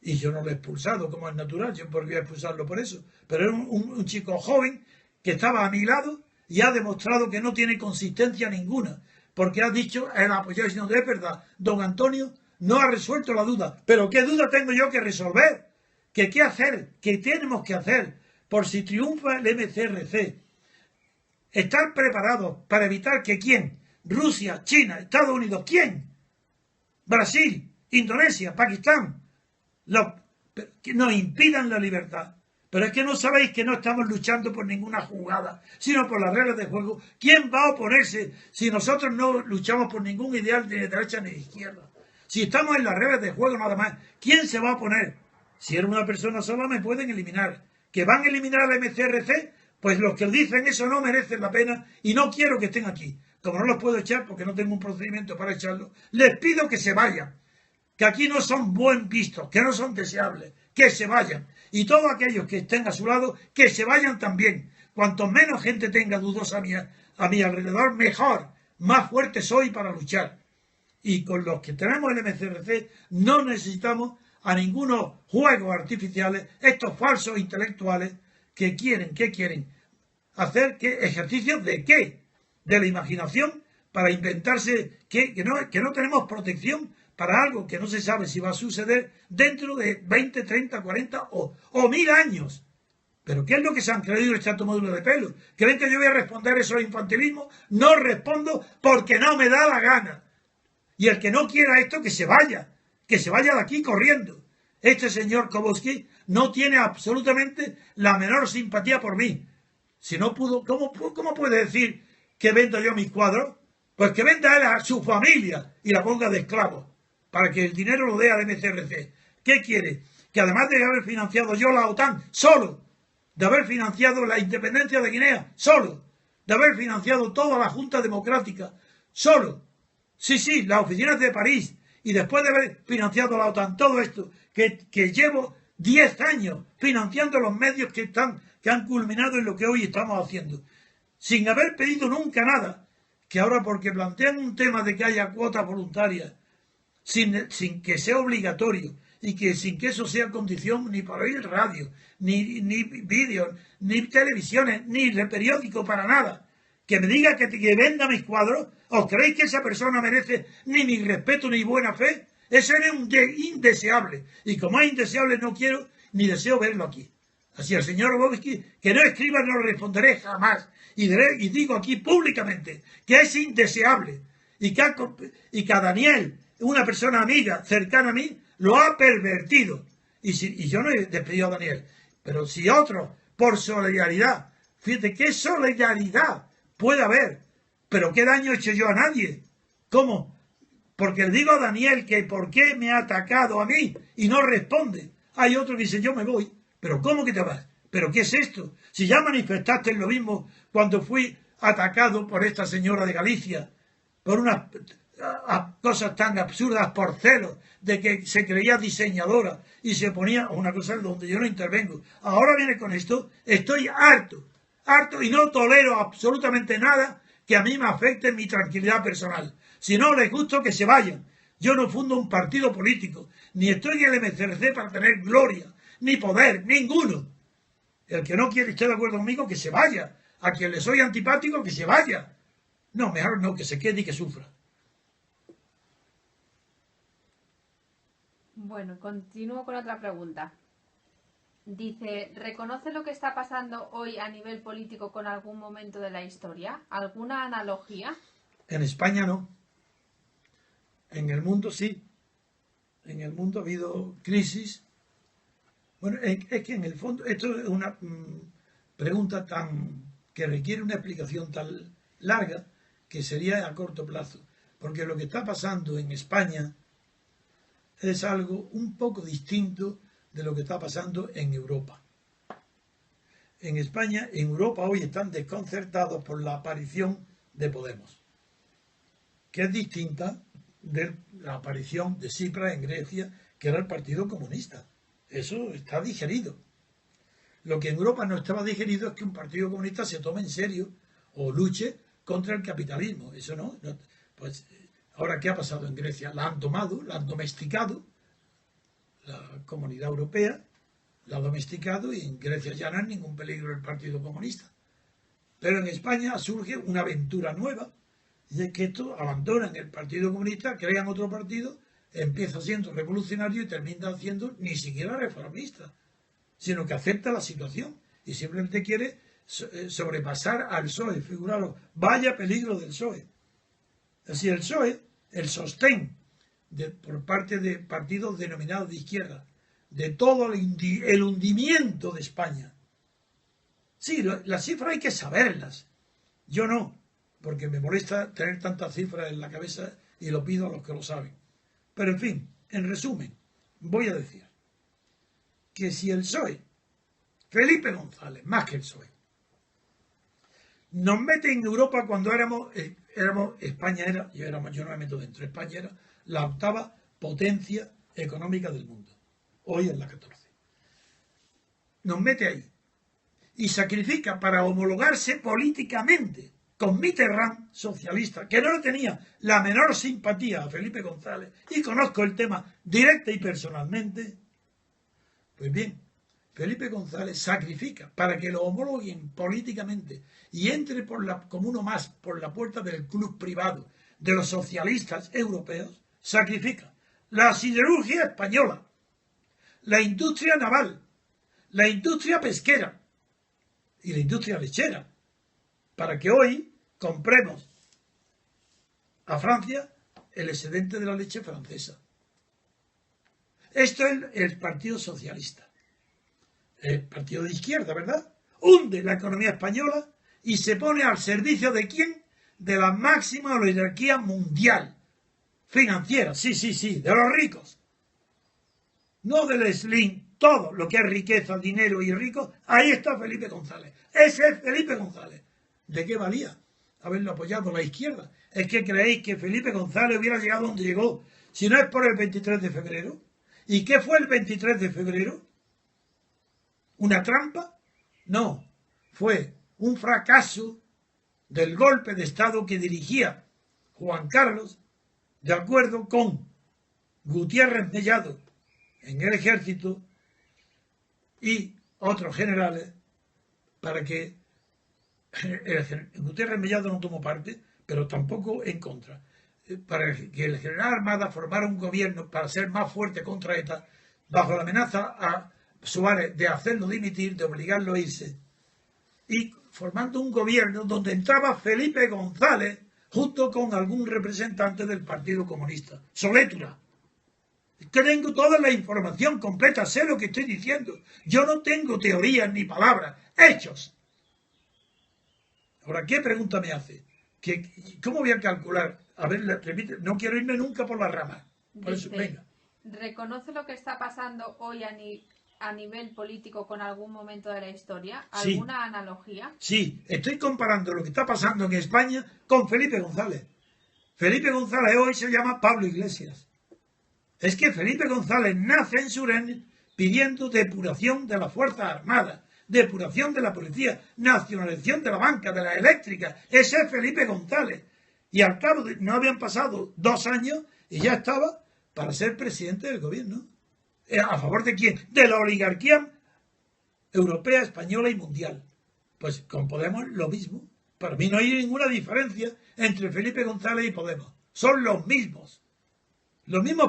y yo no lo he expulsado, como es natural, yo podría expulsarlo por eso. Pero era un chico joven que estaba a mi lado y ha demostrado que no tiene consistencia ninguna, porque ha dicho, él ha apoyado diciendo, es verdad, don Antonio no ha resuelto la duda. Pero ¿qué duda tengo yo que resolver? ¿Qué hacer? ¿Qué tenemos que hacer? Por si triunfa el MCRC. Estar preparados para evitar que ¿quién? Rusia, China, Estados Unidos, ¿quién? Brasil, Indonesia, Pakistán, que nos impidan la libertad. Pero es que no sabéis que no estamos luchando por ninguna jugada, sino por las reglas de juego. ¿Quién va a oponerse si nosotros no luchamos por ningún ideal ni de derecha ni de izquierda? Si estamos en las reglas de juego nada más, ¿quién se va a oponer? Si era una persona sola me pueden eliminar. ¿Que van a eliminar al MCRC? Pues los que dicen eso no merecen la pena y no quiero que estén aquí. Como no los puedo echar porque no tengo un procedimiento para echarlos, les pido que se vayan. Que aquí no son buen vistos, que no son deseables, que se vayan. Y todos aquellos que estén a su lado, que se vayan también. Cuanto menos gente tenga dudosa a mi alrededor, mejor. Más fuerte soy para luchar. Y con los que tenemos el MCRC no necesitamos a ningunos juegos artificiales, estos falsos intelectuales que quieren, ¿qué quieren? ¿Hacer qué? ¿Ejercicios de qué? De la imaginación para inventarse que no tenemos protección para algo que no se sabe si va a suceder dentro de 20, 30, 40 o 1000 años. ¿Pero qué es lo que se han creído esta tomadura de pelo? ¿Creen que yo voy a responder eso al infantilismo? No respondo porque no me da la gana. Y el que no quiera esto, que se vaya de aquí corriendo. Este señor Koboski no tiene absolutamente la menor simpatía por mí. Si no pudo, ¿cómo puede decir que vendo yo mis cuadros? Pues que venda él a su familia y la ponga de esclavo, para que el dinero lo dé al MCRC. ¿Qué quiere? Que además de haber financiado yo la OTAN, solo, de haber financiado la independencia de Guinea, solo, de haber financiado toda la Junta Democrática, solo, sí, las oficinas de París, y después de haber financiado la OTAN, todo esto, que llevo 10 años financiando los medios que han culminado en lo que hoy estamos haciendo, sin haber pedido nunca nada, que ahora porque plantean un tema de que haya cuotas voluntarias sin que sea obligatorio y que sin que eso sea condición ni para oír radio, ni vídeos, ni televisiones, ni de periódico, para nada, que me diga que venda mis cuadros, ¿os creéis que esa persona merece ni mi respeto ni buena fe? Eso es indeseable, y como es indeseable no quiero ni deseo verlo aquí. Así al señor Bobsky, que no escriba, no le responderé jamás, y digo aquí públicamente que es indeseable, y que a Daniel, una persona amiga, cercana a mí, lo ha pervertido. Y yo no he despedido a Daniel, pero si otros, por solidaridad, fíjate qué solidaridad puede haber, pero qué daño he hecho yo a nadie. ¿Cómo? Porque le digo a Daniel que por qué me ha atacado a mí y no responde. Hay otro que dice, yo me voy. ¿Pero cómo que te vas? ¿Pero qué es esto? Si ya manifestaste lo mismo cuando fui atacado por esta señora de Galicia, por unas cosas tan absurdas, por celos, de que se creía diseñadora y se ponía una cosa donde yo no intervengo. Ahora viene con esto, estoy harto y no tolero absolutamente nada que a mí me afecte mi tranquilidad personal. Si no les gusta, que se vayan. Yo no fundo un partido político, ni estoy en el MCRC para tener gloria, ni poder, ninguno. El que no quiere estar de acuerdo conmigo, que se vaya. A quien le soy antipático, que se vaya. No, mejor no, que se quede y que sufra. Bueno, continúo con otra pregunta. Dice, ¿reconoce lo que está pasando hoy a nivel político con algún momento de la historia? ¿Alguna analogía? En España no. En el mundo sí. En el mundo ha habido crisis. Bueno, es que en el fondo esto es una pregunta que requiere una explicación tan larga que sería a corto plazo. Porque lo que está pasando en España es algo un poco distinto de lo que está pasando en Europa. En España, en Europa hoy están desconcertados por la aparición de Podemos, que es distinta de la aparición de Tsipras en Grecia, que era el Partido Comunista. Eso está digerido. Lo que en Europa no estaba digerido es que un Partido Comunista se tome en serio o luche contra el capitalismo. Eso no. Pues ahora, ¿qué ha pasado en Grecia? La han tomado, la han domesticado, la Comunidad Europea la ha domesticado, y en Grecia ya no hay ningún peligro el Partido Comunista. Pero en España surge una aventura nueva, y es que estos abandonan el Partido Comunista, crean otro partido, empieza siendo revolucionario y termina siendo ni siquiera reformista, sino que acepta la situación y simplemente quiere sobrepasar al PSOE. Figuraros, vaya peligro del PSOE. Así el PSOE, el sostén por parte de partidos denominados de izquierda, de todo el hundimiento de España. Sí, las cifras hay que saberlas. Yo no, porque me molesta tener tantas cifras en la cabeza y lo pido a los que lo saben. Pero en fin, en resumen, voy a decir que si el PSOE, Felipe González, más que el PSOE, nos mete en Europa cuando España era, yo no me meto dentro, España era la octava potencia económica del mundo. Hoy es la 14. Nos mete ahí y sacrifica para homologarse políticamente con Mitterrand, socialista, que no le tenía la menor simpatía a Felipe González, y conozco el tema directa y personalmente. Pues bien, Felipe González sacrifica para que lo homologuen políticamente y entre como uno más por la puerta del club privado de los socialistas europeos, sacrifica la siderurgia española, la industria naval, la industria pesquera y la industria lechera, para que hoy compremos a Francia el excedente de la leche francesa. Esto es el Partido Socialista, el partido de izquierda, ¿verdad? Hunde la economía española y se pone al servicio ¿de quién? De la máxima oligarquía mundial, financiera, sí, de los ricos. No del Slim, todo lo que es riqueza, dinero y rico, ahí está Felipe González. Ese es Felipe González. ¿De qué valía haberlo apoyado la izquierda? ¿Es que creéis que Felipe González hubiera llegado donde llegó si no es por el 23 de febrero? ¿Y qué fue el 23 de febrero? ¿Una trampa? No, fue un fracaso del golpe de Estado que dirigía Juan Carlos, de acuerdo con Gutiérrez Mellado en el ejército y otros generales, para que Gutiérrez Mellado no tomó parte, pero tampoco en contra, para que el general Armada formara un gobierno para ser más fuerte contra ETA, bajo la amenaza a Suárez de hacerlo dimitir, de obligarlo a irse, y formando un gobierno donde entraba Felipe González junto con algún representante del Partido Comunista, Solétura. Tengo toda la información completa, sé lo que estoy diciendo. Yo no tengo teorías ni palabras, hechos. Ahora, ¿qué pregunta me hace? ¿Cómo voy a calcular? A ver, repite, no quiero irme nunca por las ramas. Por eso, venga. ¿Reconoce lo que está pasando hoy a nivel político con algún momento de la historia? Sí. ¿Alguna analogía? Sí, estoy comparando lo que está pasando en España con Felipe González. Felipe González hoy se llama Pablo Iglesias. Es que Felipe González nace en Suren pidiendo depuración de las Fuerzas Armadas, depuración de la policía, nacionalización de la banca, de las eléctricas. Ese es Felipe González. Y al cabo de, no habían pasado 2 años y ya estaba para ser presidente del gobierno. ¿A favor de quién? De la oligarquía europea, española y mundial. Pues con Podemos lo mismo. Para mí no hay ninguna diferencia entre Felipe González y Podemos. Son los mismos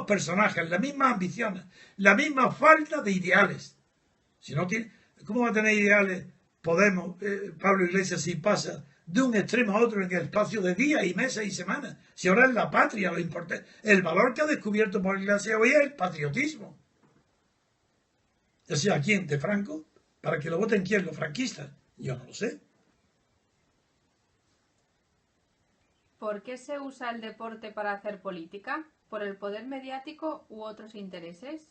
personajes, las mismas ambiciones, la misma falta de ideales. Si no tiene, ¿cómo va a tener ideales Podemos, Pablo Iglesias, si pasa de un extremo a otro en el espacio de días y meses y semanas? Si ahora es la patria lo importante. El valor que ha descubierto Pablo Iglesias hoy es el patriotismo. O sea, ¿quién? ¿De Franco? ¿Para que lo voten quién? ¿Los franquistas? Yo no lo sé. ¿Por qué se usa el deporte para hacer política? ¿Por el poder mediático u otros intereses?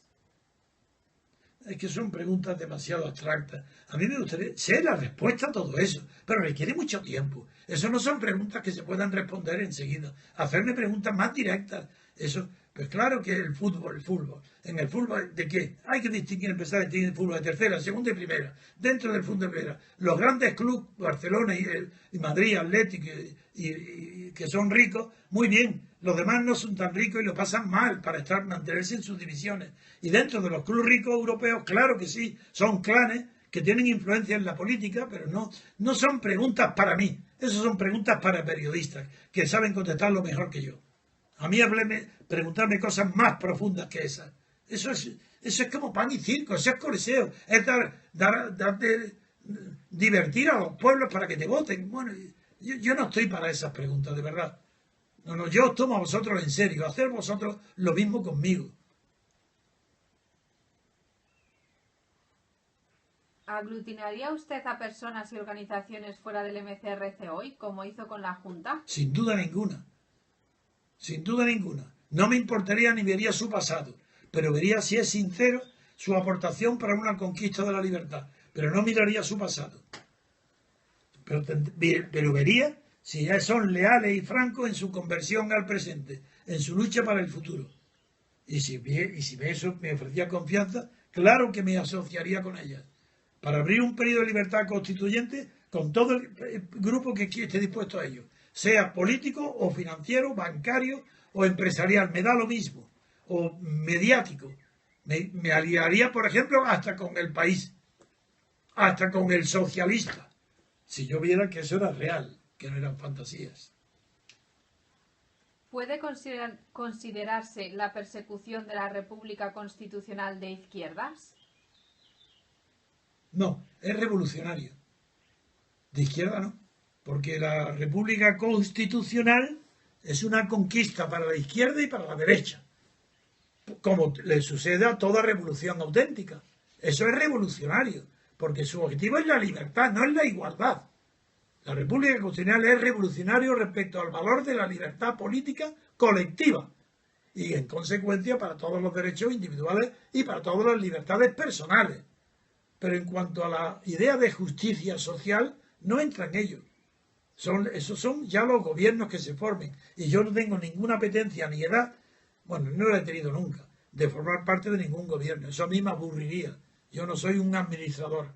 Es que son preguntas demasiado abstractas. A mí me gustaría sé la respuesta a todo eso, pero requiere mucho tiempo. Eso no son preguntas que se puedan responder enseguida. Hacerme preguntas más directas. Eso, pues claro que el fútbol. En el fútbol, ¿de qué? Hay que empezar a distinguir el fútbol de tercera, segunda y primera. Dentro del fútbol de primera, los grandes clubes, Barcelona y Madrid, Atlético, y que son ricos, muy bien. Los demás no son tan ricos y lo pasan mal para mantenerse en sus divisiones. Y dentro de los clubes ricos europeos, claro que sí, son clanes que tienen influencia en la política, pero no son preguntas para mí. Esas son preguntas para periodistas que saben contestarlo mejor que yo. A mí preguntarme cosas más profundas que esas. Eso es como pan y circo, eso es coliseo. Es divertir a los pueblos para que te voten. Bueno, yo no estoy para esas preguntas, de verdad. No, yo os tomo a vosotros en serio. Hacer vosotros lo mismo conmigo. ¿Aglutinaría usted a personas y organizaciones fuera del MCRC hoy, como hizo con la Junta? Sin duda ninguna. Sin duda ninguna. No me importaría ni vería su pasado, pero vería si es sincero su aportación para una conquista de la libertad. Pero no miraría su pasado. Pero vería si ya son leales y francos en su conversión al presente, en su lucha para el futuro. Y si eso me ofrecía confianza, claro que me asociaría con ellas, para abrir un periodo de libertad constituyente con todo el grupo que esté dispuesto a ello, sea político o financiero, bancario o empresarial, me da lo mismo, o mediático. Me aliaría, por ejemplo, hasta con El País, hasta con El Socialista, si yo viera que eso era real, que no eran fantasías. ¿Puede considerarse la persecución de la República Constitucional de izquierdas? No, es revolucionario. De izquierda no, porque la República Constitucional es una conquista para la izquierda y para la derecha, como le sucede a toda revolución auténtica. Eso es revolucionario, porque su objetivo es la libertad, no es la igualdad. La República Constitucional es revolucionario respecto al valor de la libertad política colectiva y, en consecuencia, para todos los derechos individuales y para todas las libertades personales. Pero en cuanto a la idea de justicia social, no entra en ello. Esos son ya los gobiernos que se formen. Y yo no tengo ninguna apetencia ni edad, bueno, no la he tenido nunca, de formar parte de ningún gobierno. Eso a mí me aburriría. Yo no soy un administrador.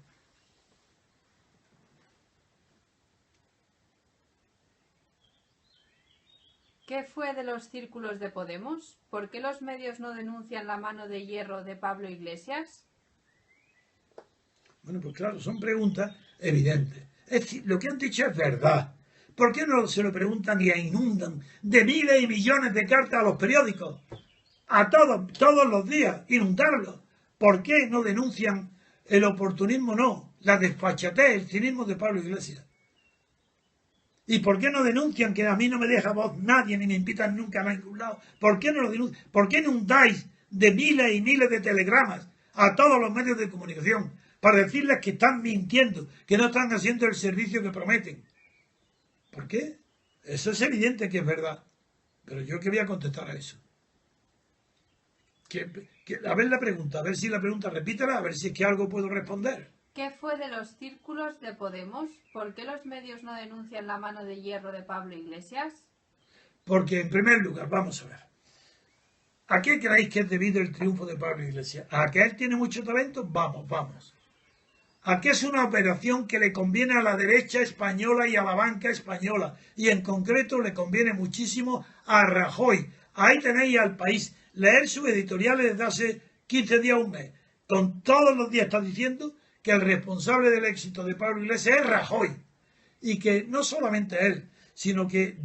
¿Qué fue de los círculos de Podemos? ¿Por qué los medios no denuncian la mano de hierro de Pablo Iglesias? Bueno, pues claro, son preguntas evidentes. Es decir, lo que han dicho es verdad. ¿Por qué no se lo preguntan y inundan de miles y millones de cartas a los periódicos? A todos los días, inundarlos. ¿Por qué no denuncian el oportunismo? No, la desfachatez, el cinismo de Pablo Iglesias. ¿Y por qué no denuncian que a mí no me deja voz nadie ni me invitan nunca a ningún lado? ¿Por qué no lo denuncian? ¿Por qué inundáis de miles y miles de telegramas a todos los medios de comunicación para decirles que están mintiendo, que no están haciendo el servicio que prometen? ¿Por qué? Eso es evidente que es verdad. Pero yo qué voy a contestar a eso. A ver la pregunta, a ver si la pregunta repítela, a ver si es que algo puedo responder. ¿Qué fue de los círculos de Podemos? ¿Por qué los medios no denuncian la mano de hierro de Pablo Iglesias? Porque, en primer lugar, vamos a ver. ¿A qué creéis que es debido el triunfo de Pablo Iglesias? ¿A que él tiene mucho talento? Vamos. ¿A qué es una operación que le conviene a la derecha española y a la banca española? Y en concreto le conviene muchísimo a Rajoy. Ahí tenéis al País. Leer sus editoriales desde hace 15 días, un mes. Con todos los días está diciendo que el responsable del éxito de Pablo Iglesias es Rajoy. Y que no solamente él, sino que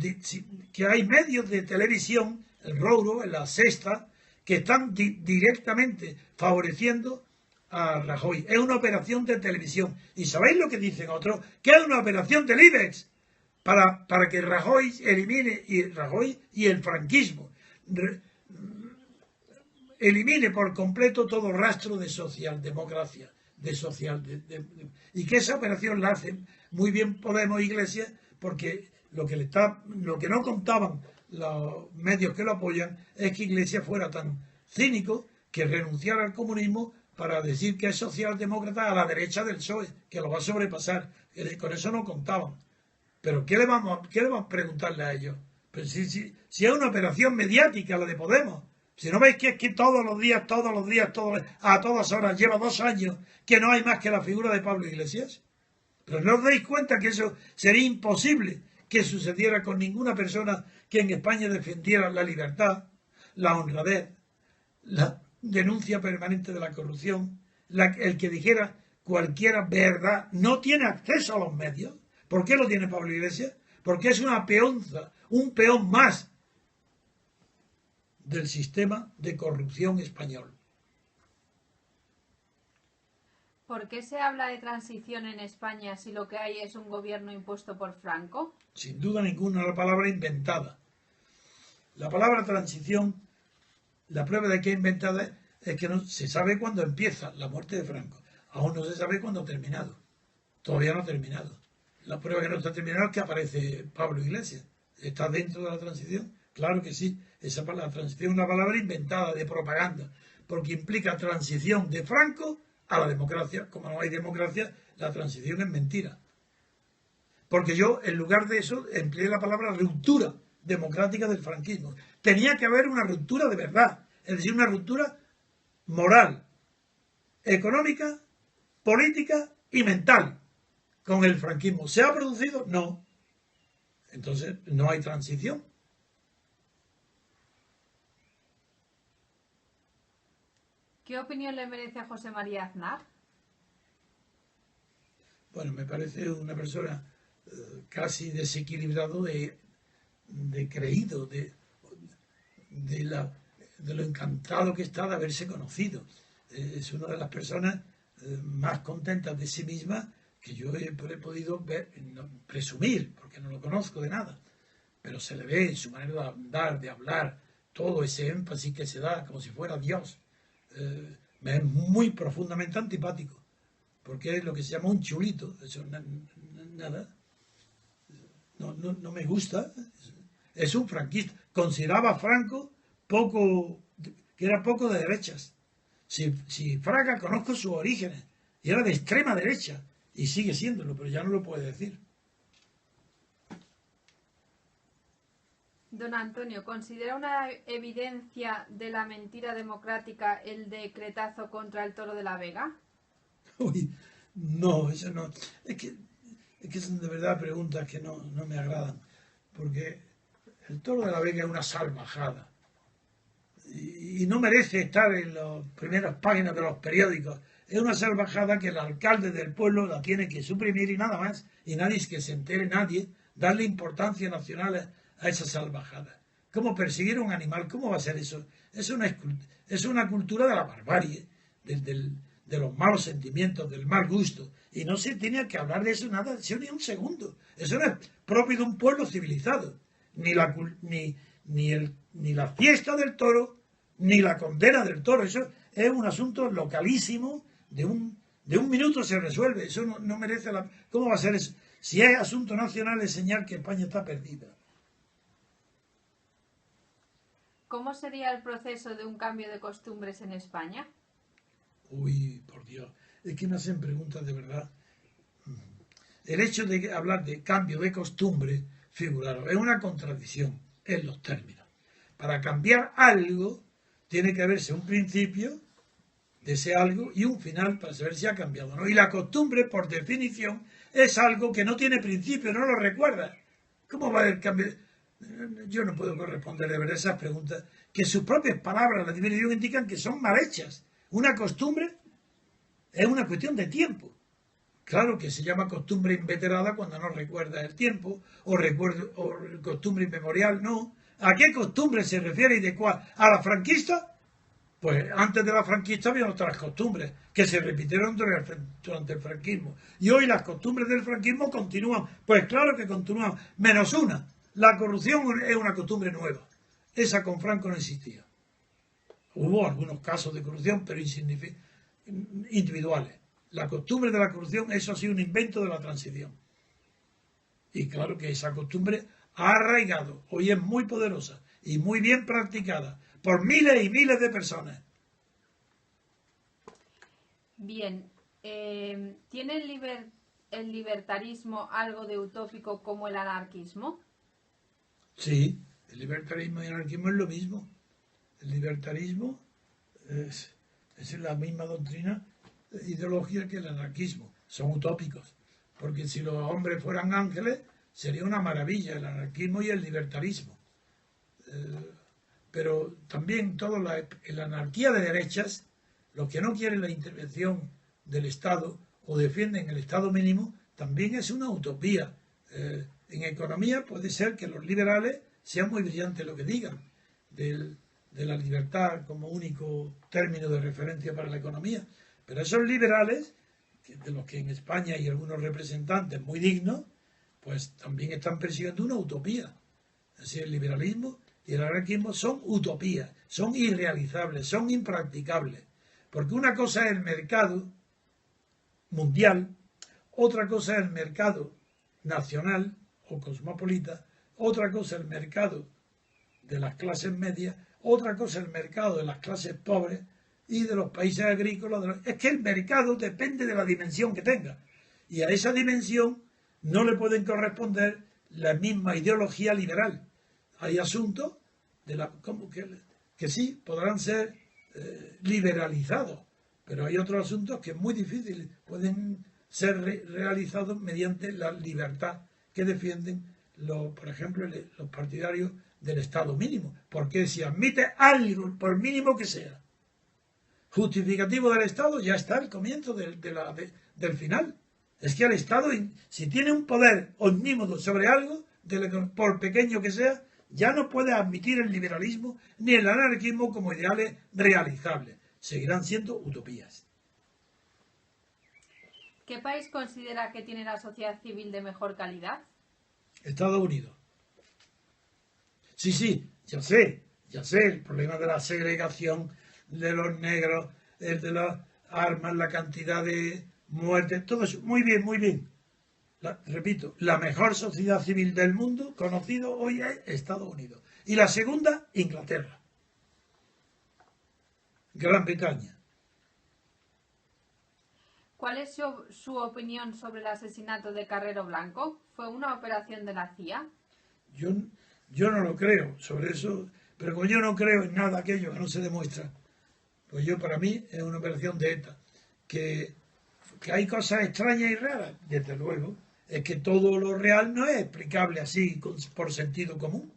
hay medios de televisión, el Rouro, en La Sexta, que están directamente favoreciendo a Rajoy. Es una operación de televisión. ¿Y sabéis lo que dicen otros? Que es una operación del IBEX para que Rajoy elimine Rajoy y el franquismo elimine por completo todo rastro de socialdemocracia, y que esa operación la hacen muy bien Podemos e Iglesias, porque lo que no contaban los medios que lo apoyan es que Iglesias fuera tan cínico que renunciara al comunismo para decir que es socialdemócrata a la derecha del PSOE, que lo va a sobrepasar. Con eso no contaban. Pero ¿qué le vamos a preguntarle a ellos? Pero si es una operación mediática la de Podemos. Si no veis que es que todos los días, a todas horas, lleva 2 años que no hay más que la figura de Pablo Iglesias. Pero no os dais cuenta que eso sería imposible que sucediera con ninguna persona que en España defendiera la libertad, la honradez, la denuncia permanente de la corrupción, el que dijera cualquiera verdad. No tiene acceso a los medios. ¿Por qué lo tiene Pablo Iglesias? Porque es una peonza, un peón más del sistema de corrupción español. ¿Por qué se habla de transición en España si lo que hay es un gobierno impuesto por Franco? Sin duda ninguna, la palabra inventada. La palabra transición, la prueba de que es inventada es que no se sabe cuándo empieza la muerte de Franco. Aún no se sabe cuándo ha terminado. Todavía no ha terminado. La prueba que no está terminada es que aparece Pablo Iglesias. ¿Está dentro de la transición? Claro que sí. La transición es una palabra inventada de propaganda, porque implica transición de Franco a la democracia. Como no hay democracia, la transición es mentira. Porque yo, en lugar de eso, empleé la palabra ruptura democrática del franquismo. Tenía que haber una ruptura de verdad, es decir, una ruptura moral, económica, política y mental con el franquismo. ¿Se ha producido? No. Entonces, no hay transición. ¿Qué opinión le merece a José María Aznar? Bueno, me parece una persona casi desequilibrado de creído, de lo encantado que está de haberse conocido. Es una de las personas más contentas de sí misma que yo he podido ver, presumir, porque no lo conozco de nada, pero se le ve en su manera de andar, de hablar, todo ese énfasis que se da como si fuera Dios. Me es muy profundamente antipático, porque es lo que se llama un chulito. Eso nada, no me gusta. Es un franquista. Consideraba a Franco que era poco de derechas. Si Fraga, conozco sus orígenes, y era de extrema derecha, y sigue siéndolo, pero ya no lo puede decir. Don Antonio, ¿considera una evidencia de la mentira democrática el decretazo contra el Toro de la Vega? Uy, no, eso no. Es que son de verdad preguntas que no me agradan, porque El Toro de la Vega es una salvajada. Y no merece estar en las primeras páginas de los periódicos. Es una salvajada que el alcalde del pueblo la tiene que suprimir y nada más. Y nadie es que se entere, nadie, darle importancia nacional a esa salvajada. ¿Cómo perseguir a un animal? ¿Cómo va a ser eso? Es una cultura de la barbarie, de los malos sentimientos, del mal gusto. Y no se tenía que hablar de eso nada, ni un segundo. Eso no es propio de un pueblo civilizado. Ni la fiesta del toro, ni la condena del toro. Eso es un asunto localísimo, de un minuto se resuelve. Eso no merece la... ¿Cómo va a ser eso? Si es asunto nacional, es señal que España está perdida. ¿Cómo sería el proceso de un cambio de costumbres en España? Uy, por Dios, es que me hacen preguntas de verdad. El hecho de hablar de cambio de costumbre, figuraros, es una contradicción en los términos. Para cambiar algo, tiene que haberse un principio de ese algo y un final para saber si ha cambiado o no. Y la costumbre, por definición, es algo que no tiene principio, no lo recuerda. ¿Cómo va a haber cambio? Yo no puedo corresponder de verdad esas preguntas, que sus propias palabras, la definición, indican que son mal hechas. Una costumbre es una cuestión de tiempo. Claro que se llama costumbre inveterada cuando no recuerda el tiempo, o costumbre inmemorial, no. ¿A qué costumbre se refiere y de cuál? ¿A la franquista? Pues antes de la franquista había otras costumbres que se repitieron durante el franquismo. Y hoy las costumbres del franquismo continúan. Pues claro que continúan, menos una. La corrupción es una costumbre nueva. Esa con Franco no existía. Hubo algunos casos de corrupción, pero individuales. La costumbre de la corrupción, eso ha sido un invento de la transición. Y claro que esa costumbre ha arraigado, hoy es muy poderosa y muy bien practicada por miles y miles de personas. Bien, ¿tiene el libertarismo algo de utópico como el anarquismo? Sí, el libertarismo y el anarquismo es lo mismo. El libertarismo es la misma doctrina, ideología que el anarquismo. Son utópicos, porque si los hombres fueran ángeles, sería una maravilla el anarquismo y el libertarismo. Pero también en la anarquía de derechas, los que no quieren la intervención del Estado o defienden el Estado mínimo, también es una utopía. En economía puede ser que los liberales sean muy brillantes lo que digan de la libertad como único término de referencia para la economía, pero esos liberales, de los que en España hay algunos representantes muy dignos, pues también están persiguiendo una utopía. Así el liberalismo y el anarquismo son utopías, son irrealizables, son impracticables, porque una cosa es el mercado mundial, otra cosa es el mercado nacional o cosmopolita, otra cosa es el mercado de las clases medias, otra cosa es el mercado de las clases pobres y de los países agrícolas. Es que el mercado depende de la dimensión que tenga. Y a esa dimensión no le pueden corresponder la misma ideología liberal. Hay asuntos que sí podrán ser liberalizados, pero hay otros asuntos que es muy difícil, pueden ser realizados mediante la libertad que defienden, por ejemplo, los partidarios del Estado mínimo. Porque si admite algo, por mínimo que sea, justificativo del Estado, ya está el comienzo del final. Es que el Estado, si tiene un poder omnímodo sobre algo, por pequeño que sea, ya no puede admitir el liberalismo ni el anarquismo como ideales realizables. Seguirán siendo utopías. ¿Qué país considera que tiene la sociedad civil de mejor calidad? Estados Unidos. Sí, ya sé, el problema de la segregación de los negros, el de las armas, la cantidad de muertes, todo eso. Muy bien, muy bien. Repito, la mejor sociedad civil del mundo conocido hoy es Estados Unidos. Y la segunda, Inglaterra. Gran Bretaña. ¿Cuál es su opinión sobre el asesinato de Carrero Blanco? ¿Fue una operación de la CIA? Yo no lo creo sobre eso, pero como yo no creo en nada aquello que no se demuestra, pues para mí es una operación de ETA. Que hay cosas extrañas y raras, desde luego. Es que todo lo real no es explicable así por sentido común.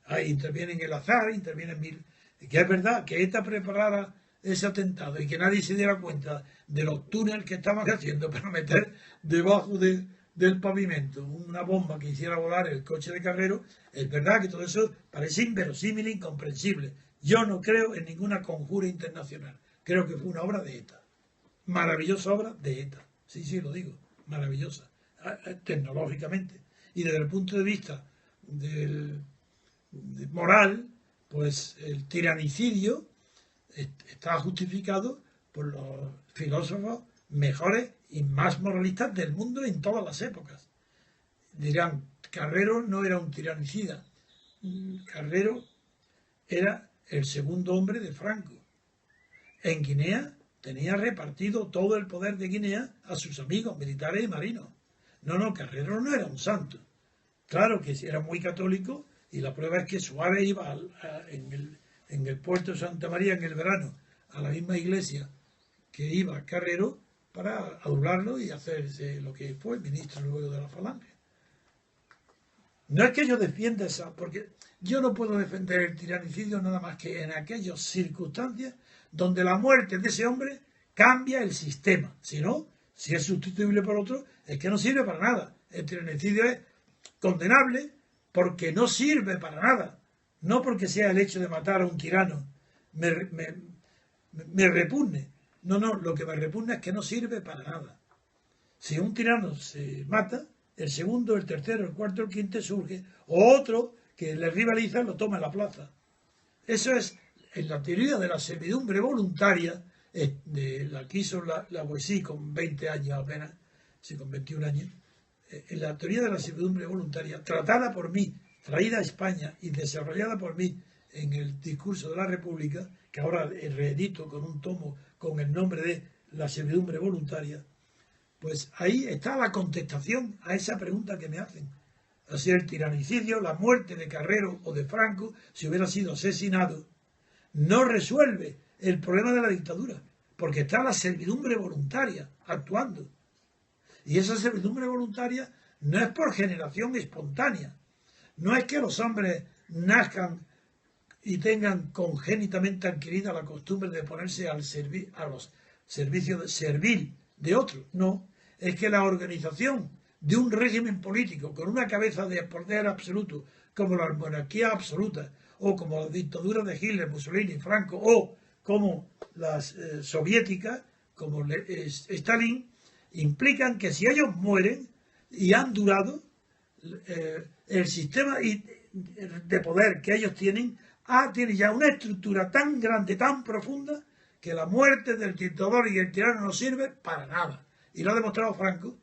Ahí intervienen el azar, intervienen mil. Que es verdad que ETA preparara ese atentado y que nadie se diera cuenta de los túneles que estaban haciendo para meter debajo del pavimento una bomba que hiciera volar el coche de Carrero. Es verdad que todo eso parece inverosímil e incomprensible. Yo no creo en ninguna conjura internacional. Creo que fue una obra de ETA. Maravillosa obra de ETA. Sí, lo digo. Maravillosa. Tecnológicamente. Y desde el punto de vista moral, pues el tiranicidio está justificado por los filósofos mejores y más moralistas del mundo en todas las épocas. Dirán, Carrero no era un tiranicida. Carrero era el segundo hombre de Franco. En Guinea tenía repartido todo el poder de Guinea a sus amigos militares y marinos. No, Carrero no era un santo. Claro que era muy católico, y la prueba es que Suárez iba en el puerto de Santa María en el verano a la misma iglesia que iba Carrero para adularlo y hacerse lo que fue ministro luego de la Falange. No es que yo defienda esa, porque yo no puedo defender el tiranicidio nada más que en aquellas circunstancias donde la muerte de ese hombre cambia el sistema. Si no, si es sustituible por otro, es que no sirve para nada. El tiranicidio es condenable porque no sirve para nada. No porque sea el hecho de matar a un tirano me repugne. No, lo que me repugna es que no sirve para nada. Si un tirano se mata, el segundo, el tercero, el cuarto, el quinto surge, o otro que le rivaliza lo toma en la plaza. Eso es, en la teoría de la servidumbre voluntaria, de la que hizo la Boissy con 20 años apenas, sí, con 21 años, en la teoría de la servidumbre voluntaria, tratada por mí, traída a España y desarrollada por mí en el discurso de la República, que ahora reedito con un tomo con el nombre de la servidumbre voluntaria, pues ahí está la contestación a esa pregunta que me hacen. Así el tiranicidio, la muerte de Carrero o de Franco, si hubiera sido asesinado, no resuelve el problema de la dictadura, porque está la servidumbre voluntaria actuando. Y esa servidumbre voluntaria no es por generación espontánea. No es que los hombres nazcan y tengan congénitamente adquirida la costumbre de ponerse a los servicios de servil de otros. No, es que la organización de un régimen político con una cabeza de poder absoluto, como la monarquía absoluta, o como las dictaduras de Hitler, Mussolini, Franco, o como las soviéticas, como Stalin, implican que si ellos mueren y han durado, el sistema de poder que ellos tienen tiene ya una estructura tan grande, tan profunda, que la muerte del dictador y el tirano no sirve para nada. Y lo ha demostrado Franco.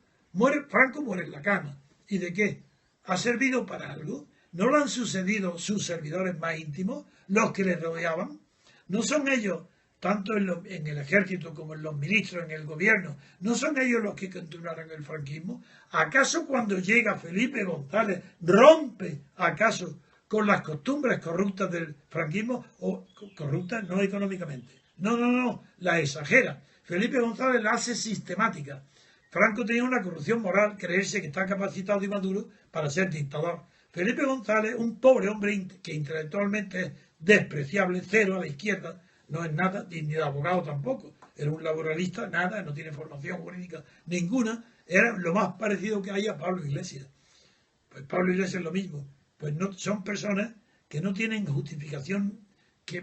Franco muere en la cama. ¿Y de qué? ¿Ha servido para algo? ¿No lo han sucedido sus servidores más íntimos, los que le rodeaban? ¿No son ellos, tanto en el ejército como en los ministros, en el gobierno, no son ellos los que continuaron el franquismo? ¿Acaso cuando llega Felipe González rompe, acaso, con las costumbres corruptas del franquismo, o corruptas no económicamente? No, la exagera. Felipe González la hace sistemática. Franco tenía una corrupción moral, creerse que está capacitado y maduro para ser dictador. Felipe González, un pobre hombre que intelectualmente es despreciable, cero a la izquierda, no es nada, ni de abogado tampoco, era un laboralista, nada, no tiene formación jurídica ninguna, era lo más parecido que hay a Pablo Iglesias. Pues Pablo Iglesias es lo mismo, pues no, son personas que no tienen justificación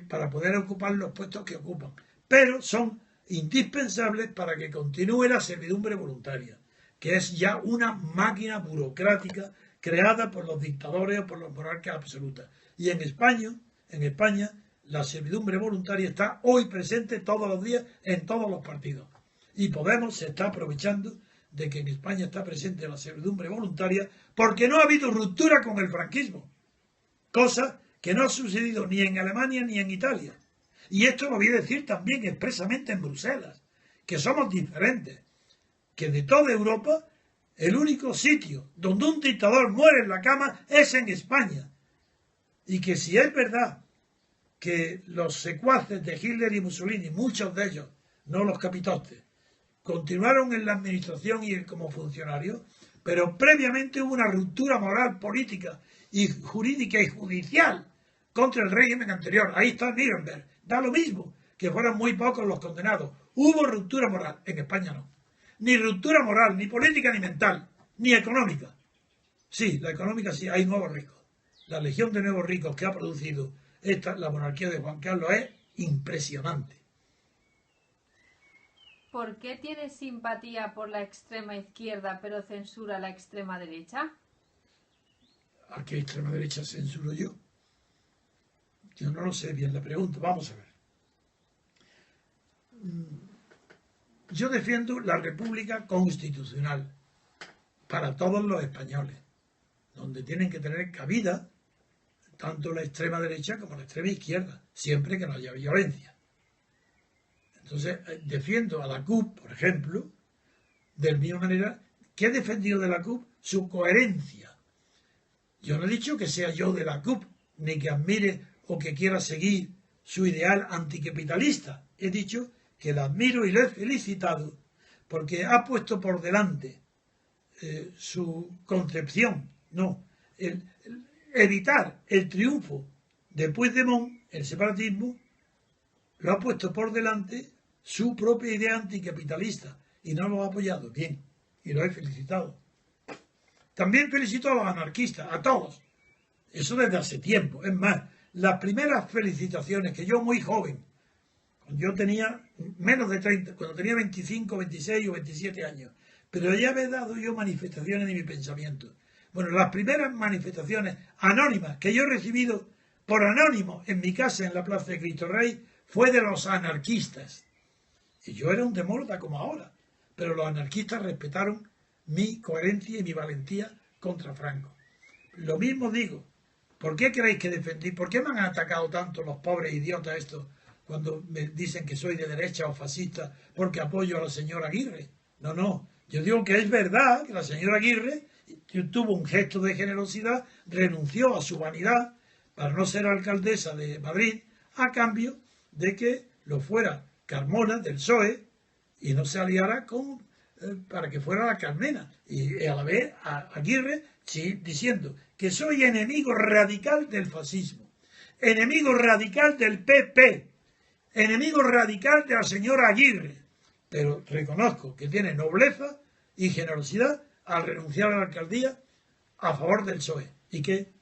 para poder ocupar los puestos que ocupan, pero son indispensables para que continúe la servidumbre voluntaria, que es ya una máquina burocrática creada por los dictadores o por los monarcas absolutas. Y en España, la servidumbre voluntaria está hoy presente todos los días en todos los partidos. Y Podemos se está aprovechando de que en España está presente la servidumbre voluntaria porque no ha habido ruptura con el franquismo, cosa que no ha sucedido ni en Alemania ni en Italia. Y esto lo voy a decir también expresamente en Bruselas, que somos diferentes, que de toda Europa el único sitio donde un dictador muere en la cama es en España. Y que si es verdad que los secuaces de Hitler y Mussolini, muchos de ellos, no los capitostes, continuaron en la administración y como funcionarios, pero previamente hubo una ruptura moral, política y jurídica y judicial contra el régimen anterior. Ahí está Nuremberg. Da lo mismo que fueran muy pocos los condenados. Hubo ruptura moral. En España no. Ni ruptura moral, ni política, ni mental, ni económica. Sí, la económica sí, hay nuevos ricos. La legión de nuevos ricos que ha producido la monarquía de Juan Carlos es impresionante. ¿Por qué tiene simpatía por la extrema izquierda pero censura a la extrema derecha? ¿A qué extrema derecha censuro yo? Yo no lo sé bien la pregunta. Vamos a ver. Yo defiendo la República Constitucional para todos los españoles, donde tienen que tener cabida tanto la extrema derecha como la extrema izquierda, siempre que no haya violencia. Entonces, defiendo a la CUP, por ejemplo, de la misma manera que he defendido de la CUP su coherencia. Yo no he dicho que sea yo de la CUP, ni que admire o que quiera seguir su ideal anticapitalista. He dicho que la admiro y lo he felicitado porque ha puesto por delante su concepción, evitar el triunfo de Puigdemont, el separatismo, lo ha puesto por delante su propia idea anticapitalista y no lo ha apoyado. Bien, y lo he felicitado. También felicito a los anarquistas, a todos. Eso desde hace tiempo. Es más, las primeras felicitaciones que yo muy joven, cuando yo tenía menos de 30, cuando tenía 25, 26 o 27 años, pero ya había dado yo manifestaciones de mi pensamiento. Bueno, las primeras manifestaciones anónimas que yo he recibido por anónimo en mi casa en la Plaza de Cristo Rey fue de los anarquistas. Y yo era un demócrata como ahora, pero los anarquistas respetaron mi coherencia y mi valentía contra Franco. Lo mismo digo, ¿por qué creéis que defendí? ¿Por qué me han atacado tanto los pobres idiotas estos cuando me dicen que soy de derecha o fascista porque apoyo a la señora Aguirre? No, yo digo que es verdad que la señora Aguirre tuvo un gesto de generosidad, renunció a su vanidad para no ser alcaldesa de Madrid a cambio de que lo fuera Carmona del PSOE y no se aliara para que fuera la Carmena. Y a la vez a Aguirre sí, diciendo que soy enemigo radical del fascismo, enemigo radical del PP, enemigo radical de la señora Aguirre, pero reconozco que tiene nobleza y generosidad al renunciar a la alcaldía a favor del PSOE. Y que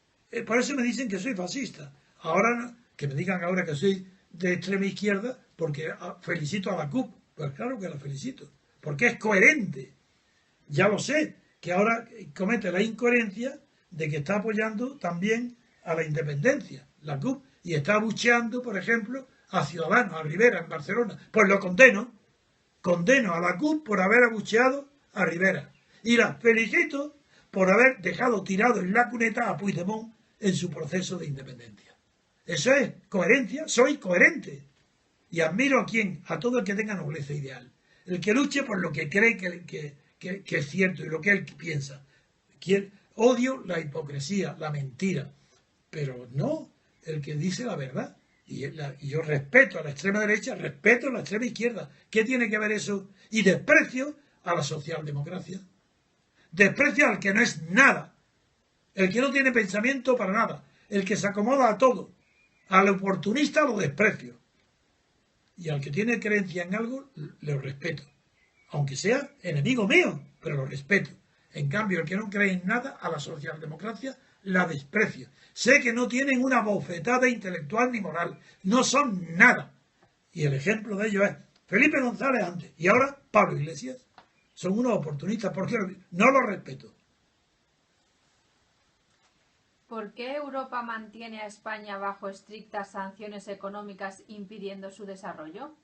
por eso me dicen que soy fascista. Ahora no, que me digan ahora que soy de extrema izquierda porque felicito a la CUP. Pues claro que la felicito, porque es coherente. Ya lo sé, que ahora comete la incoherencia de que está apoyando también a la independencia, la CUP, y está abucheando, por ejemplo, a Ciudadanos, a Rivera en Barcelona. Pues lo condeno a la CUP por haber abucheado a Rivera. Y la felicito por haber dejado tirado en la cuneta a Puigdemont en su proceso de independencia. Eso es coherencia, soy coherente. Y admiro a quién, a todo el que tenga nobleza ideal. El que luche por lo que cree que es cierto y lo que él piensa. Odio la hipocresía, la mentira, pero no el que dice la verdad. Y yo respeto a la extrema derecha, respeto a la extrema izquierda. ¿Qué tiene que ver eso? Y desprecio a la socialdemocracia. Desprecio al que no es nada. El que no tiene pensamiento para nada. El que se acomoda a todo. Al oportunista lo desprecio. Y al que tiene creencia en algo, lo respeto. Aunque sea enemigo mío, pero lo respeto. En cambio, el que no cree en nada, a la socialdemocracia la desprecio. Sé que no tienen una bofetada intelectual ni moral. No son nada. Y el ejemplo de ello es Felipe González antes y ahora Pablo Iglesias. Son unos oportunistas porque no los respeto. ¿Por qué Europa mantiene a España bajo estrictas sanciones económicas impidiendo su desarrollo?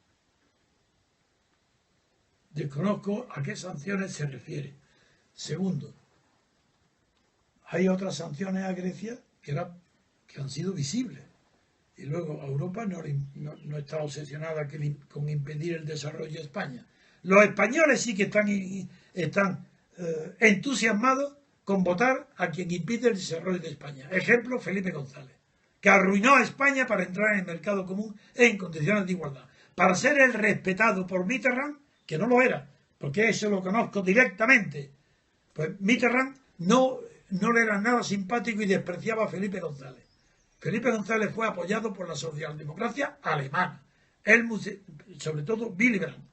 Desconozco a qué sanciones se refiere. Segundo, hay otras sanciones a Grecia que han sido visibles. Y luego Europa no está obsesionada con impedir el desarrollo de España. Los españoles sí que están entusiasmados con votar a quien impide el desarrollo de España. Ejemplo, Felipe González, que arruinó a España para entrar en el mercado común en condiciones de igualdad. Para ser el respetado por Mitterrand, que no lo era, porque eso lo conozco directamente. Pues Mitterrand no le era nada simpático y despreciaba a Felipe González. Felipe González fue apoyado por la socialdemocracia alemana. Él, sobre todo Willy Brandt,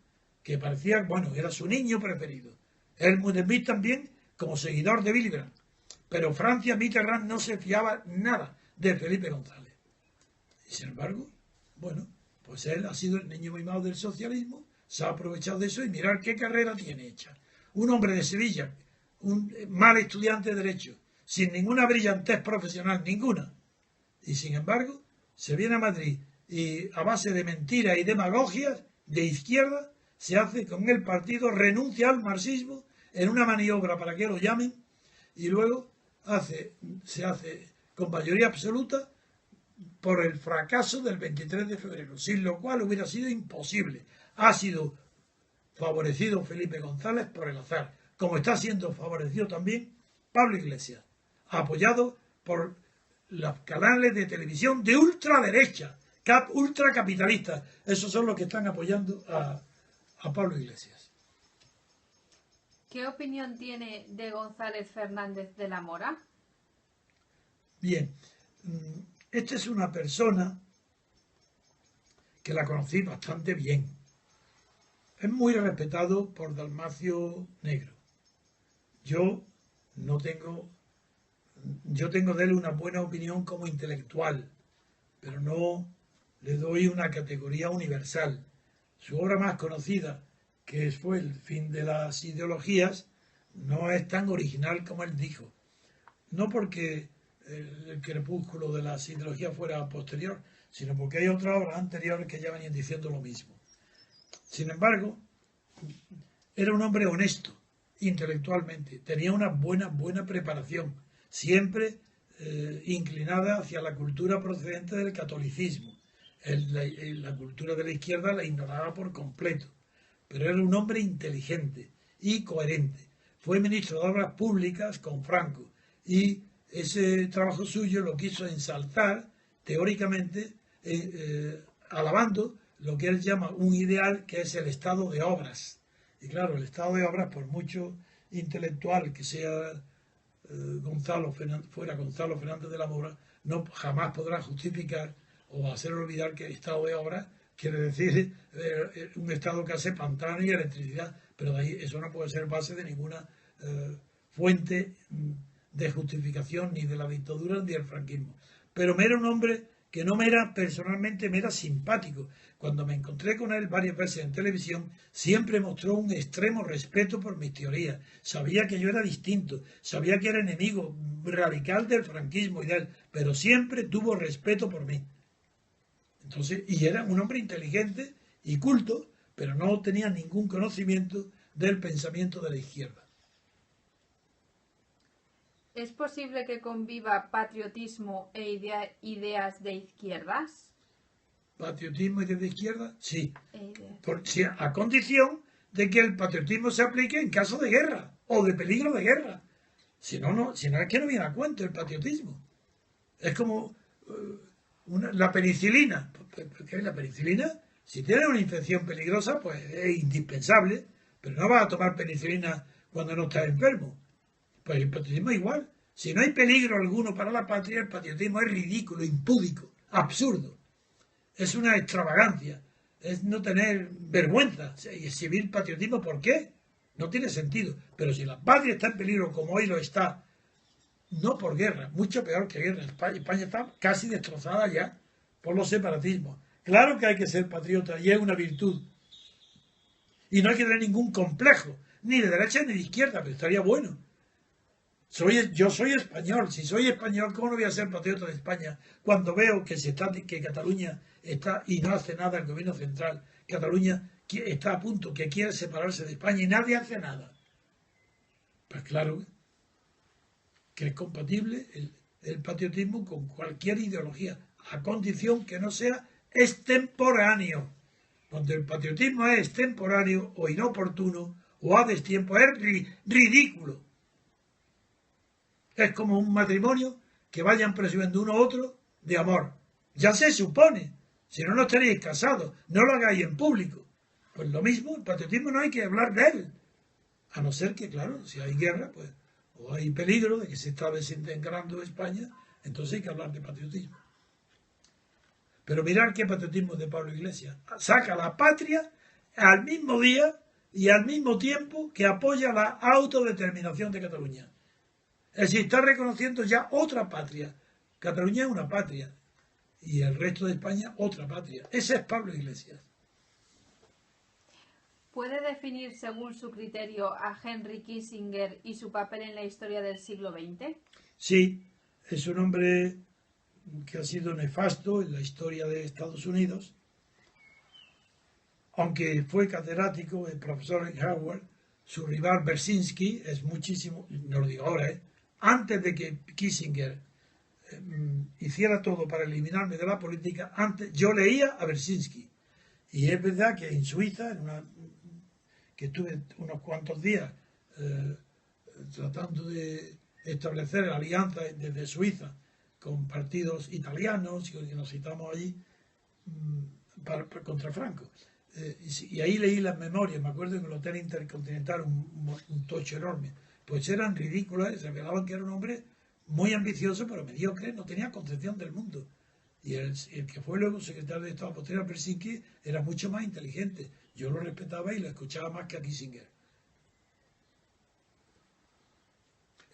que parecía, bueno, era su niño preferido. Helmut Schmidt también como seguidor de Willy Brandt. Pero Francia, Mitterrand no se fiaba nada de Felipe González. Y sin embargo, bueno, pues él ha sido el niño mimado del socialismo, se ha aprovechado de eso y mirar qué carrera tiene hecha. Un hombre de Sevilla, un mal estudiante de Derecho, sin ninguna brillantez profesional, ninguna. Y sin embargo, se viene a Madrid y a base de mentiras y demagogias de izquierda, se hace con el partido, renuncia al marxismo en una maniobra para que lo llamen y luego se hace con mayoría absoluta por el fracaso del 23 de febrero, sin lo cual hubiera sido imposible. Ha sido favorecido Felipe González por el azar, como está siendo favorecido también Pablo Iglesias, apoyado por los canales de televisión de ultraderecha, ultracapitalistas. Esos son los que están apoyando a Pablo Iglesias. ¿Qué opinión tiene de González Fernández de la Mora? Bien, esta es una persona que la conocí bastante bien. Es muy respetado por Dalmacio Negro. Yo tengo de él una buena opinión como intelectual, pero no le doy una categoría universal. Su obra más conocida, que fue El fin de las ideologías, no es tan original como él dijo. No porque el crepúsculo de las ideologías fuera posterior, sino porque hay otras obras anteriores que ya venían diciendo lo mismo. Sin embargo, era un hombre honesto intelectualmente, tenía una buena preparación, siempre inclinada hacia la cultura procedente del catolicismo. La cultura de la izquierda la ignoraba por completo, pero era un hombre inteligente y coherente. Fue ministro de Obras Públicas con Franco y ese trabajo suyo lo quiso ensalzar teóricamente, alabando lo que él llama un ideal que es el estado de obras. Y claro, el estado de obras, por mucho intelectual que sea Gonzalo Fernández de la Mora, jamás podrá justificar o hacer olvidar que el estado de obras quiere decir un estado que hace pantano y electricidad, pero de ahí eso no puede ser base de ninguna fuente de justificación ni de la dictadura ni del franquismo. Pero me era un hombre que no me era personalmente, me era simpático. Cuando me encontré con él varias veces en televisión, siempre mostró un extremo respeto por mis teorías. Sabía que yo era distinto, sabía que era enemigo radical del franquismo y de él, pero siempre tuvo respeto por mí. Entonces, y era un hombre inteligente y culto, pero no tenía ningún conocimiento del pensamiento de la izquierda. ¿Es posible que conviva patriotismo e ideas de izquierdas? ¿Patriotismo y ideas de izquierda? Sí. Sí, a condición de que el patriotismo se aplique en caso de guerra o de peligro de guerra. Si no es que no viene a cuento el patriotismo. Es como la penicilina. Porque la penicilina, si tiene una infección peligrosa, pues es indispensable. Pero no vas a tomar penicilina cuando no estás enfermo. Pues el patriotismo es igual. Si no hay peligro alguno para la patria, el patriotismo es ridículo, impúdico, absurdo. Es una extravagancia. Es no tener vergüenza. Y exhibir patriotismo, ¿por qué? No tiene sentido. Pero si la patria está en peligro, como hoy lo está, no por guerra, mucho peor que guerra. España está casi destrozada ya por los separatismos. Claro que hay que ser patriota y es una virtud. Y no hay que tener ningún complejo, ni de derecha ni de izquierda, pero estaría bueno. Yo soy español. Si soy español, ¿cómo no voy a ser patriota de España cuando veo que Cataluña está y no hace nada el gobierno central? Cataluña está a punto, que quiere separarse de España y nadie hace nada. Pues claro que es compatible el patriotismo con cualquier ideología, a condición que no sea extemporáneo. Cuando el patriotismo es extemporáneo o inoportuno o a destiempo, es ridículo. Es como un matrimonio que vayan presumiendo uno a otro de amor. Ya se supone. Si no, no estaréis casados. No lo hagáis en público. Pues lo mismo, el patriotismo no hay que hablar de él. A no ser que, claro, si hay guerra, pues, o hay peligro de que se está desintegrando España, entonces hay que hablar de patriotismo. Pero mirar qué patriotismo de Pablo Iglesias. Saca la patria al mismo día y al mismo tiempo que apoya la autodeterminación de Cataluña. Es decir, está reconociendo ya otra patria. Cataluña es una patria y el resto de España otra patria. Ese es Pablo Iglesias. ¿Puede definir según su criterio a Henry Kissinger y su papel en la historia del siglo XX? Sí, es un hombre que ha sido nefasto en la historia de Estados Unidos, aunque fue catedrático, el profesor en Howard. Su rival Brzezinski es muchísimo, no lo digo ahora, antes de que Kissinger hiciera todo para eliminarme de la política, antes yo leía a Brzezinski. Y es verdad que en Suiza, que estuve unos cuantos días tratando de establecer alianzas desde Suiza con partidos italianos, y nos citamos allí contra Franco. Y ahí leí las memorias, me acuerdo en el Hotel Intercontinental, un tocho enorme. Pues eran ridículas, revelaban que era un hombre muy ambicioso, pero mediocre, no tenía concepción del mundo. Y el que fue luego secretario de Estado posterior a Brzezinski era mucho más inteligente. Yo lo respetaba y lo escuchaba más que a Kissinger.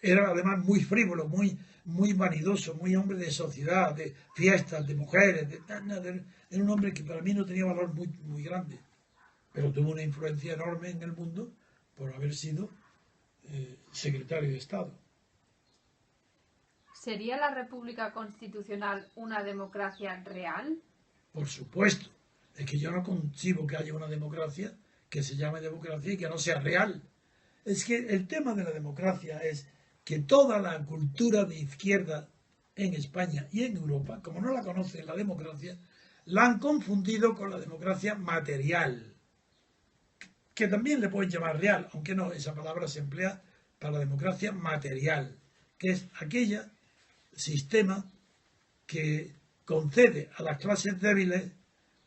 Era además muy frívolo, muy vanidoso, muy hombre de sociedad, de fiestas, de mujeres. Era un hombre que para mí no tenía valor muy grande, pero tuvo una influencia enorme en el mundo por haber sido secretario de Estado. ¿Sería la República Constitucional una democracia real? Por supuesto. Es que yo no concibo que haya una democracia que se llame democracia y que no sea real. Es que el tema de la democracia es que toda la cultura de izquierda en España y en Europa, como no la conocen la democracia, la han confundido con la democracia material, que también le pueden llamar real, aunque no, esa palabra se emplea para la democracia material, que es aquella sistema que concede a las clases débiles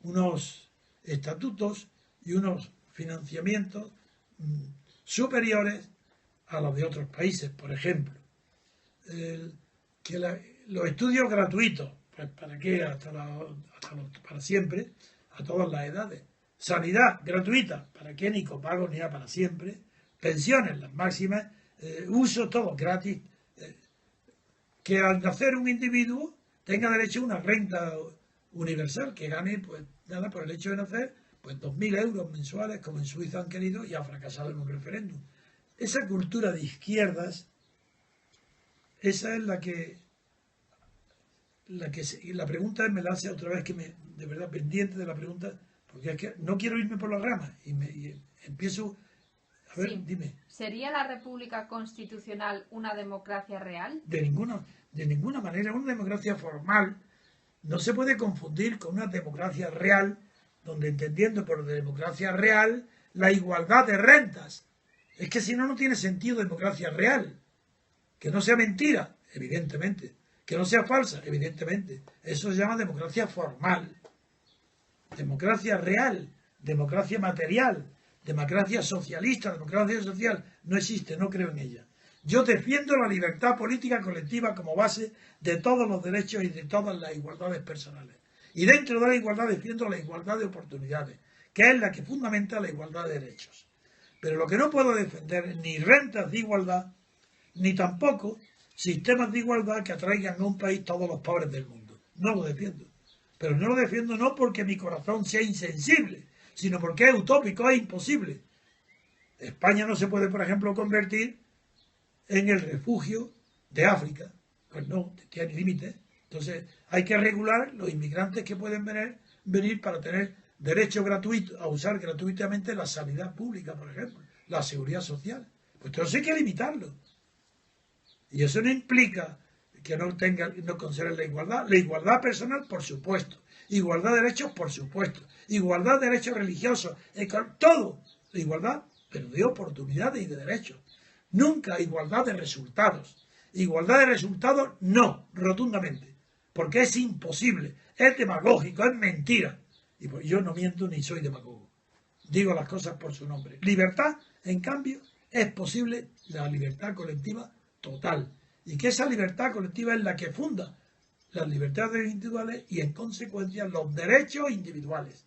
unos estatutos y unos financiamientos superiores a los de otros países. Por ejemplo, los estudios gratuitos, pues ¿para qué? Para siempre, a todas las edades. Sanidad gratuita, ¿para qué? Ni copago ni nada, para siempre. Pensiones, las máximas, uso todo gratis. Que al nacer un individuo tenga derecho a una renta universal, que gane, pues nada, por el hecho de nacer, pues 2.000 euros mensuales, como en Suiza han querido y ha fracasado en un referéndum. Esa cultura de izquierdas, esa es la pregunta me la hace otra vez, de verdad, pendiente de la pregunta, porque es que no quiero irme por las ramas y empiezo. A ver, sí. Dime. ¿Sería la República Constitucional una democracia real? De ninguna manera. Una democracia formal no se puede confundir con una democracia real, donde entendiendo por democracia real la igualdad de rentas. Es que si no, no tiene sentido democracia real. Que no sea mentira, evidentemente. Que no sea falsa, evidentemente. Eso se llama democracia formal. Democracia real, democracia material, democracia socialista, democracia social, no existe, no creo en ella. Yo defiendo la libertad política colectiva como base de todos los derechos y de todas las igualdades personales. Y dentro de la igualdad defiendo la igualdad de oportunidades, que es la que fundamenta la igualdad de derechos. Pero lo que no puedo defender es ni rentas de igualdad, ni tampoco sistemas de igualdad que atraigan a un país todos los pobres del mundo. No lo defiendo. Pero no lo defiendo no porque mi corazón sea insensible, sino porque es utópico, es imposible. España no se puede, por ejemplo, convertir en el refugio de África. Pues no, tiene límites. Entonces hay que regular los inmigrantes que pueden venir para tener derecho gratuito a usar gratuitamente la sanidad pública, por ejemplo, la seguridad social. Pues entonces hay que limitarlo. Y eso no implica que no consideren la igualdad. La igualdad personal, por supuesto. Igualdad de derechos, por supuesto. Igualdad de derechos religiosos. Todo. La igualdad, pero de oportunidades y de derechos. Nunca igualdad de resultados. Igualdad de resultados, no, rotundamente. Porque es imposible. Es demagógico, es mentira. Y pues yo no miento ni soy demagogo. Digo las cosas por su nombre. Libertad, en cambio, es posible la libertad colectiva total, y que esa libertad colectiva es la que funda las libertades individuales y en consecuencia los derechos individuales.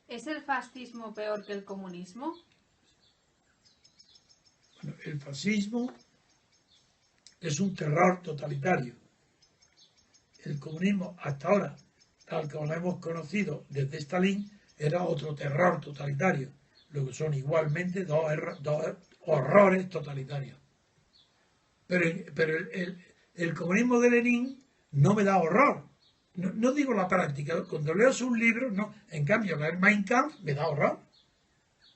¿Es el fascismo peor que el comunismo? Bueno, el fascismo es un terror totalitario. El comunismo hasta ahora, tal como lo hemos conocido desde Stalin, era otro terror totalitario, lo que son igualmente dos horrores totalitarios. Pero el comunismo de Lenin no me da horror. No digo la práctica, cuando leo sus libros, no. En cambio, leer Mein Kampf me da horror.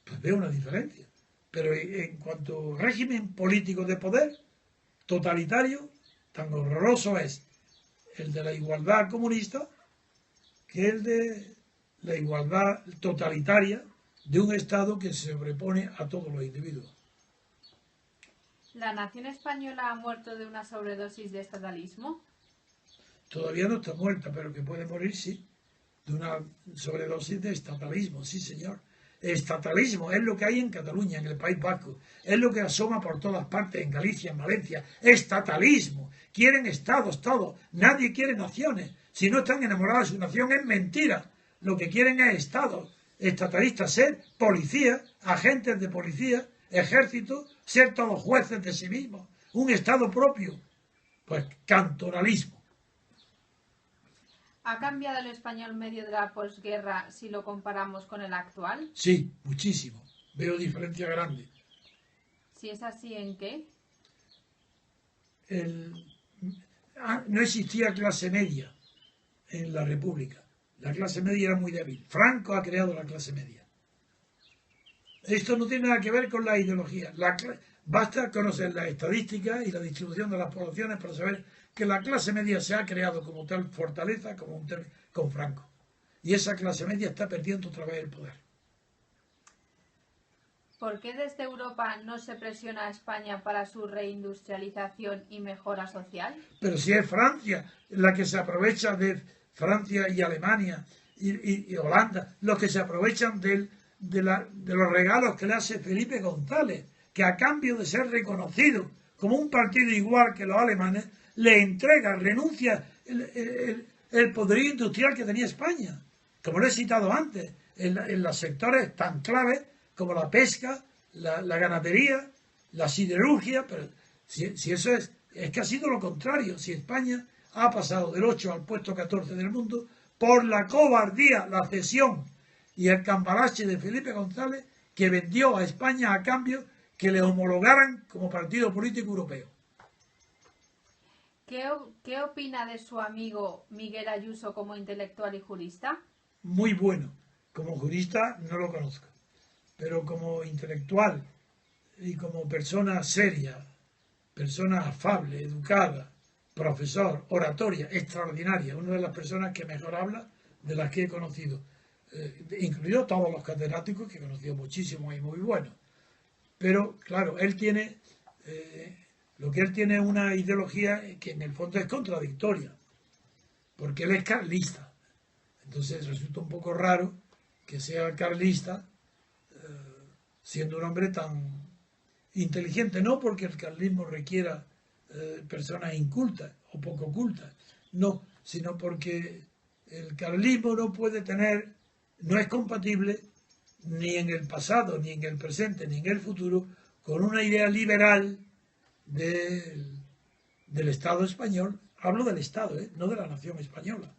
Pues veo una diferencia. Pero en cuanto a régimen político de poder, totalitario, tan horroroso es el de la igualdad comunista que el de la igualdad totalitaria de un Estado que se sobrepone a todos los individuos. ¿La nación española ha muerto de una sobredosis de estatalismo? Todavía no está muerta, pero que puede morir, sí, de una sobredosis de estatalismo, sí señor. Estatalismo es lo que hay en Cataluña, en el País Vasco, es lo que asoma por todas partes, en Galicia, en Valencia. Estatalismo, quieren estados todos, nadie quiere naciones. Si no están enamorados de su nación es mentira. Lo que quieren es estados estatalistas, ser policía, agentes de policía, ejército, ser todos jueces de sí mismos, un estado propio. Pues cantonalismo. ¿Ha cambiado el español medio de la posguerra si lo comparamos con el actual? Sí, muchísimo. Veo diferencias grandes. Si es así, ¿en qué? No existía clase media en la República. La clase media era muy débil. Franco ha creado la clase media. Esto no tiene nada que ver con la ideología. Basta conocer la estadística y la distribución de las poblaciones para saber que la clase media se ha creado como tal fortaleza con Franco. Y esa clase media está perdiendo otra vez el poder. ¿Por qué desde Europa no se presiona a España para su reindustrialización y mejora social? Pero si es Francia la que se aprovecha de Francia y Alemania y Holanda, los que se aprovechan de los regalos que le hace Felipe González, que a cambio de ser reconocido como un partido igual que los alemanes, le entrega, renuncia el poderío industrial que tenía España, como lo he citado antes, en los sectores tan claves como la pesca, la ganadería, la siderurgia. Pero si eso es que ha sido lo contrario. Si España ha pasado del 8 al puesto 14 del mundo por la cobardía, la cesión y el cambalache de Felipe González, que vendió a España a cambio que le homologaran como partido político europeo. ¿Qué opina de su amigo Miguel Ayuso como intelectual y jurista? Muy bueno. Como jurista no lo conozco, pero como intelectual y como persona seria, persona afable, educada, profesor, oratoria, extraordinaria, una de las personas que mejor habla de las que he conocido, incluido todos los catedráticos que he conocido muchísimos y muy buenos. Pero claro, él tiene una ideología que en el fondo es contradictoria, porque él es carlista. Entonces resulta un poco raro que sea carlista siendo un hombre tan inteligente, no porque el carlismo requiera personas incultas o poco cultas, no, sino porque el carlismo no es compatible ni en el pasado, ni en el presente, ni en el futuro, con una idea liberal del Estado español. Hablo del Estado, no de la nación española,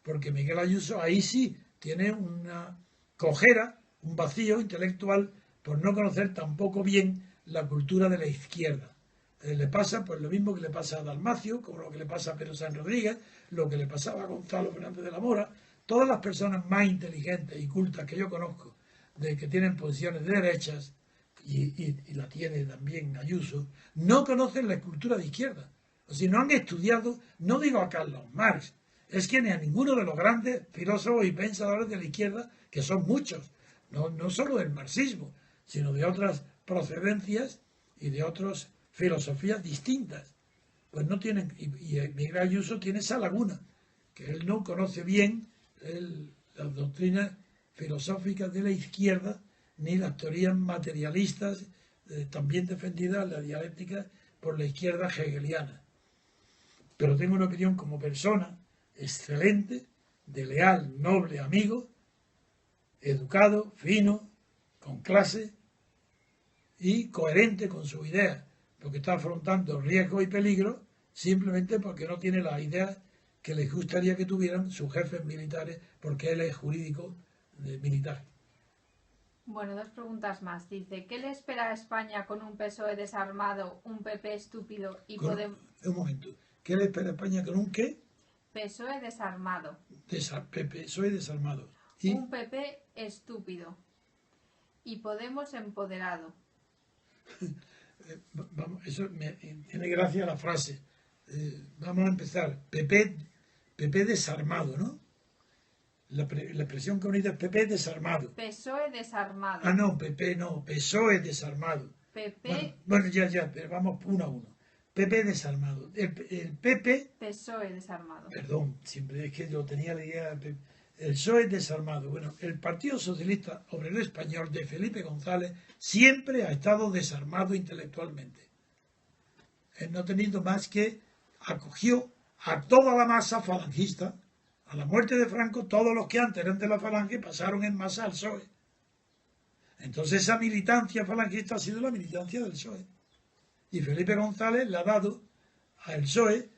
porque Miguel Ayuso ahí sí tiene una cojera, un vacío intelectual por no conocer tampoco bien la cultura de la izquierda. Le pasa pues lo mismo que le pasa a Dalmacio, como lo que le pasa a Pedro San Rodríguez, lo que le pasaba a Gonzalo Fernández de la Mora. Todas las personas más inteligentes y cultas que yo conozco, de que tienen posiciones de derechas, y la tiene también Ayuso, no conocen la cultura de izquierda. O sea, no han estudiado, no digo a Carlos Marx, es que ni a ninguno de los grandes filósofos y pensadores de la izquierda, que son muchos, no solo del marxismo, sino de otras procedencias y de otras filosofías distintas. Pues no tienen, y Miguel Ayuso tiene esa laguna, que él no conoce bien las doctrinas filosóficas de la izquierda, ni las teorías materialistas también defendida la dialéctica por la izquierda hegeliana. Pero tengo una opinión como persona excelente, de leal, noble, amigo, educado, fino, con clase y coherente con sus ideas, porque está afrontando riesgos y peligros simplemente porque no tiene las ideas que les gustaría que tuvieran sus jefes militares, porque él es jurídico militar. Bueno, 2 preguntas más. Dice, ¿qué le espera a España con un PSOE desarmado, un PP estúpido y Podemos... Un momento. ¿Qué le espera a España con un qué? PSOE desarmado. PSOE desarmado. ¿Y? Un PP estúpido y Podemos empoderado. Vamos, eso tiene gracia la frase. Vamos a empezar. PP desarmado, ¿no? La expresión que unida es PP desarmado. PSOE desarmado. Ah, no, PP no, PSOE desarmado. PP. Bueno, ya, pero vamos uno a uno. PP desarmado. El PP. PSOE desarmado. Perdón, siempre es que yo tenía la idea. El PSOE desarmado. Bueno, el Partido Socialista Obrero Español de Felipe González siempre ha estado desarmado intelectualmente. Él no ha tenido más que acogió a toda la masa falangista. A la muerte de Franco, todos los que antes eran de la falange pasaron en masa al PSOE. Entonces esa militancia falangista ha sido la militancia del PSOE. Y Felipe González le ha dado al PSOE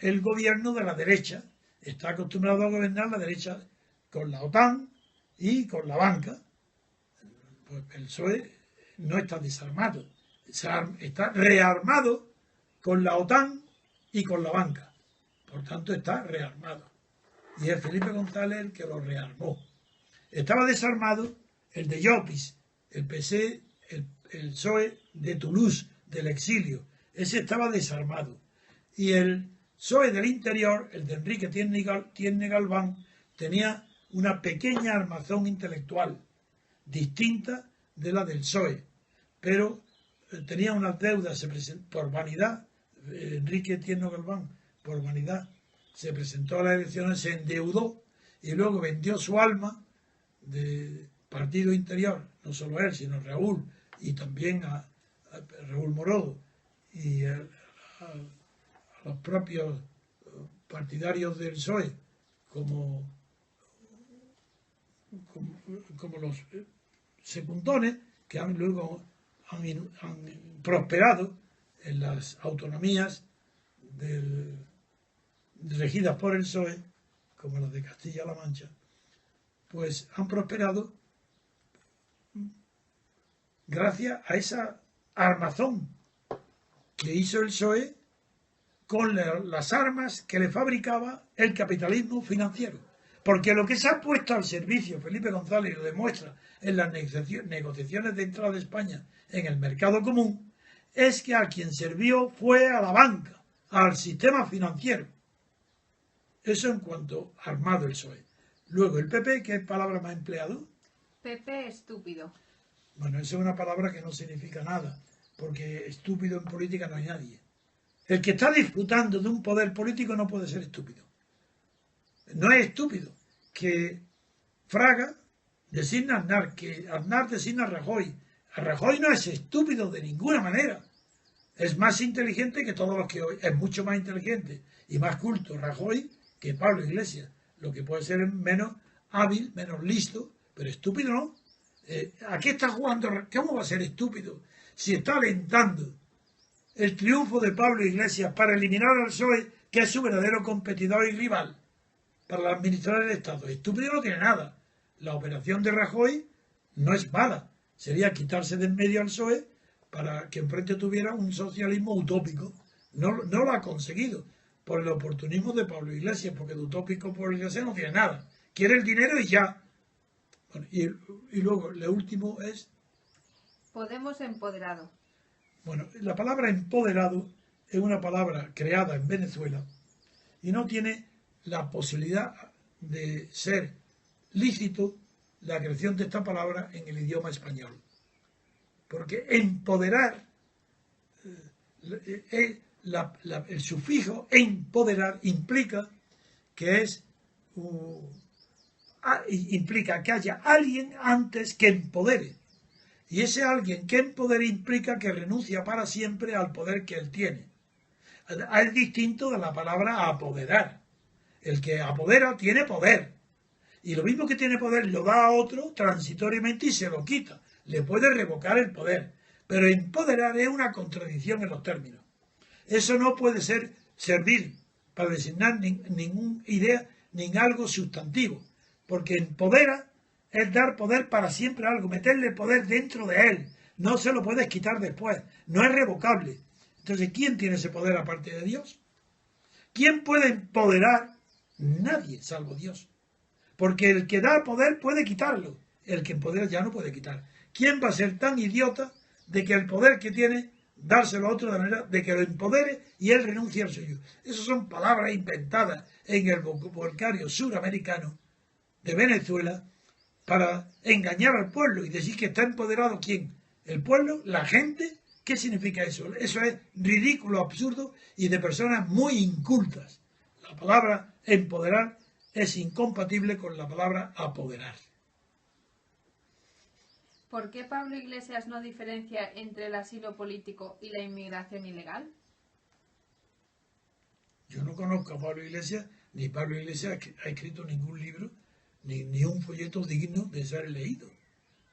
el gobierno de la derecha. Está acostumbrado a gobernar la derecha con la OTAN y con la banca. Pues el PSOE no está desarmado, está rearmado con la OTAN y con la banca. Por tanto, está rearmado. Y es Felipe González el que lo rearmó. Estaba desarmado el de Llopis, el PSOE de Toulouse, del exilio. Ese estaba desarmado. Y el PSOE del interior, el de Enrique Tierne Galván, tenía una pequeña armazón intelectual, distinta de la del PSOE, pero tenía unas deudas por vanidad. Enrique Tierne Galván, por vanidad, se presentó a las elecciones, se endeudó y luego vendió su alma de partido interior, no solo él, sino Raúl, y también a Raúl Morodo y a los propios partidarios del PSOE, como los secundones, que luego han prosperado en las autonomías regidas por el PSOE, como las de Castilla-La Mancha, pues han prosperado gracias a esa armazón que hizo el PSOE con las armas que le fabricaba el capitalismo financiero. Porque lo que se ha puesto al servicio, Felipe González lo demuestra en las negociaciones de entrada de España en el mercado común, es que a quien sirvió fue a la banca, al sistema financiero. Eso en cuanto armado el PSOE. Luego el PP, ¿qué palabra me ha empleado? PP estúpido. Bueno, esa es una palabra que no significa nada, porque estúpido en política no hay nadie. El que está disfrutando de un poder político no puede ser estúpido. No es estúpido que Fraga designa a Aznar, que Aznar designa a Rajoy. A Rajoy no es estúpido de ninguna manera. Es más inteligente que todos los que hoy. Es mucho más inteligente y más culto Rajoy que Pablo Iglesias. Lo que puede ser menos hábil, menos listo, pero estúpido no. ¿A qué está jugando? ¿Cómo va a ser estúpido si está alentando el triunfo de Pablo Iglesias para eliminar al PSOE, que es su verdadero competidor y rival para la administración del Estado? Estúpido no tiene nada. La operación de Rajoy no es mala. Sería quitarse de en medio al PSOE para que enfrente tuviera un socialismo utópico. No lo ha conseguido por el oportunismo de Pablo Iglesias, porque de utópico Pablo Iglesias no tiene nada. Quiere el dinero y ya. Bueno, y luego, lo último es... Podemos empoderado. Bueno, la palabra empoderado es una palabra creada en Venezuela y no tiene la posibilidad de ser lícito la creación de esta palabra en el idioma español. Porque empoderar, el sufijo empoderar implica que implica que haya alguien antes que empodere. Y ese alguien que en poder implica que renuncia para siempre al poder que él tiene. Es distinto de la palabra apoderar. El que apodera tiene poder. Y lo mismo que tiene poder lo da a otro transitoriamente y se lo quita. Le puede revocar el poder. Pero empoderar es una contradicción en los términos. Eso no puede servir para designar ninguna idea ni algo sustantivo. Porque empodera es dar poder para siempre a algo, meterle poder dentro de él. No se lo puedes quitar después. No es revocable. Entonces, ¿quién tiene ese poder aparte de Dios? ¿Quién puede empoderar? Nadie, salvo Dios. Porque el que da poder puede quitarlo. El que empodera ya no puede quitar. ¿Quién va a ser tan idiota de que el poder que tiene, dárselo a otro de manera de que lo empodere y él renuncie al suyo? Esas son palabras inventadas en el vocabulario suramericano de Venezuela para engañar al pueblo y decir que está empoderado ¿quién? ¿El pueblo? ¿La gente? ¿Qué significa eso? Eso es ridículo, absurdo y de personas muy incultas. La palabra empoderar es incompatible con la palabra apoderar. ¿Por qué Pablo Iglesias no diferencia entre el asilo político y la inmigración ilegal? Yo no conozco a Pablo Iglesias, ni Pablo Iglesias ha escrito ningún libro, ni un folleto digno de ser leído.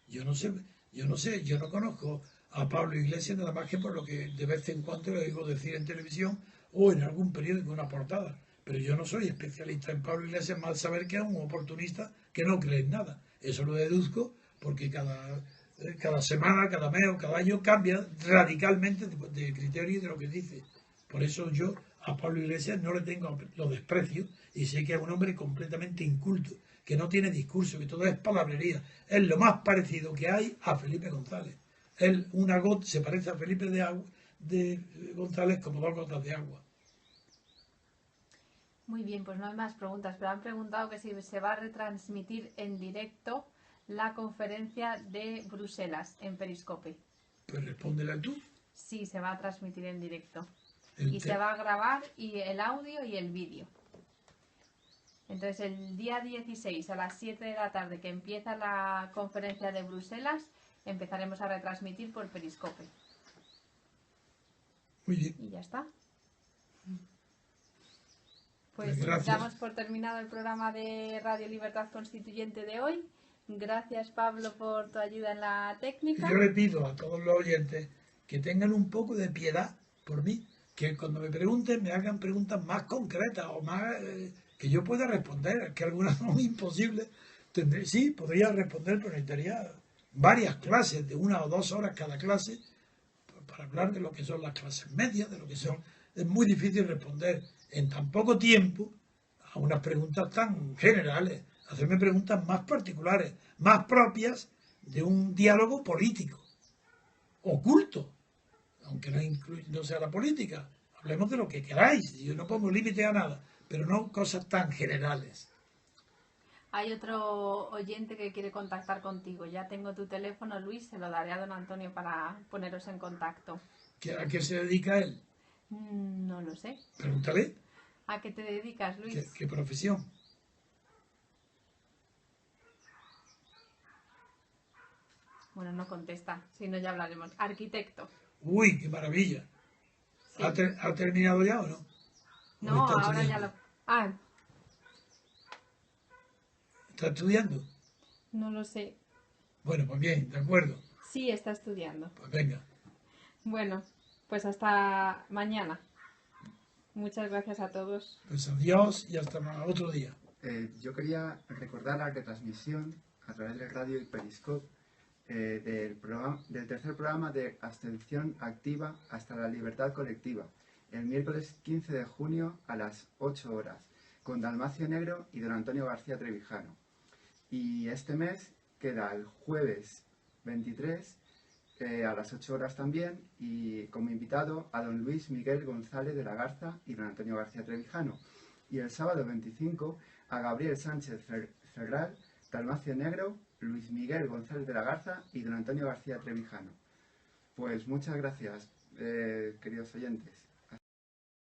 Yo no conozco a Pablo Iglesias nada más que por lo que de vez en cuando le oigo decir en televisión o en algún periódico, una portada. Pero yo no soy especialista en Pablo Iglesias, más saber que es un oportunista que no cree en nada. Eso lo deduzco porque cada semana, cada mes o cada año cambia radicalmente de criterio y de lo que dice. Por eso yo a Pablo Iglesias no le tengo, lo desprecio y sé que es un hombre completamente inculto, que no tiene discurso, que todo es palabrería. Es lo más parecido que hay a Felipe González. Él, una gota, se parece a Felipe de González como dos gotas de agua. Muy bien, pues no hay más preguntas, pero han preguntado que si se va a retransmitir en directo la conferencia de Bruselas en Periscope. Pues respóndela tú. Sí, se va a transmitir en directo. Y se va a grabar y el audio y el vídeo. Entonces el día 16 a las 7 de la tarde que empieza la conferencia de Bruselas, empezaremos a retransmitir por Periscope. Muy bien. Y ya está. Pues damos por terminado el programa de Radio Libertad Constituyente de hoy. Gracias, Pablo, por tu ayuda en la técnica. Yo le pido a todos los oyentes que tengan un poco de piedad por mí, que cuando me pregunten me hagan preguntas más concretas o más que yo pueda responder, que algunas son imposibles. Sí, podría responder, pero necesitaría varias clases de 1 o 2 horas cada clase para hablar de lo que son las clases medias, de lo que son. Es muy difícil responder en tan poco tiempo a unas preguntas tan generales, hacerme preguntas más particulares, más propias de un diálogo político, oculto, aunque no sea la política. Hablemos de lo que queráis, yo no pongo límite a nada, pero no cosas tan generales. Hay otro oyente que quiere contactar contigo. Ya tengo tu teléfono, Luis, se lo daré a don Antonio para poneros en contacto. ¿A qué se dedica él? No lo sé. Pregúntale. ¿A qué te dedicas, Luis? ¿Qué profesión? Bueno, no contesta, si no ya hablaremos. Arquitecto. Uy, qué maravilla. Sí. ¿Ha terminado ya o no? No, ahora ya lo... ¿Está estudiando? No lo sé. Bueno, pues bien, de acuerdo. Sí, está estudiando. Pues venga. Bueno, pues hasta mañana. Muchas gracias a todos. Pues adiós y hasta otro día. Yo quería recordar la retransmisión a través de radio y Periscope del tercer programa de Abstención Activa hasta la Libertad Colectiva, el miércoles 15 de junio a las 8 horas, con Dalmacio Negro y don Antonio García Trevijano. Y este mes queda el jueves 23 a las 8 horas también, y como invitado a don Luis Miguel González de la Garza y don Antonio García Trevijano. Y el sábado 25 a Gabriel Sánchez Ferral, Dalmacio Negro, Luis Miguel González de la Garza y don Antonio García Trevijano. Pues muchas gracias, queridos oyentes.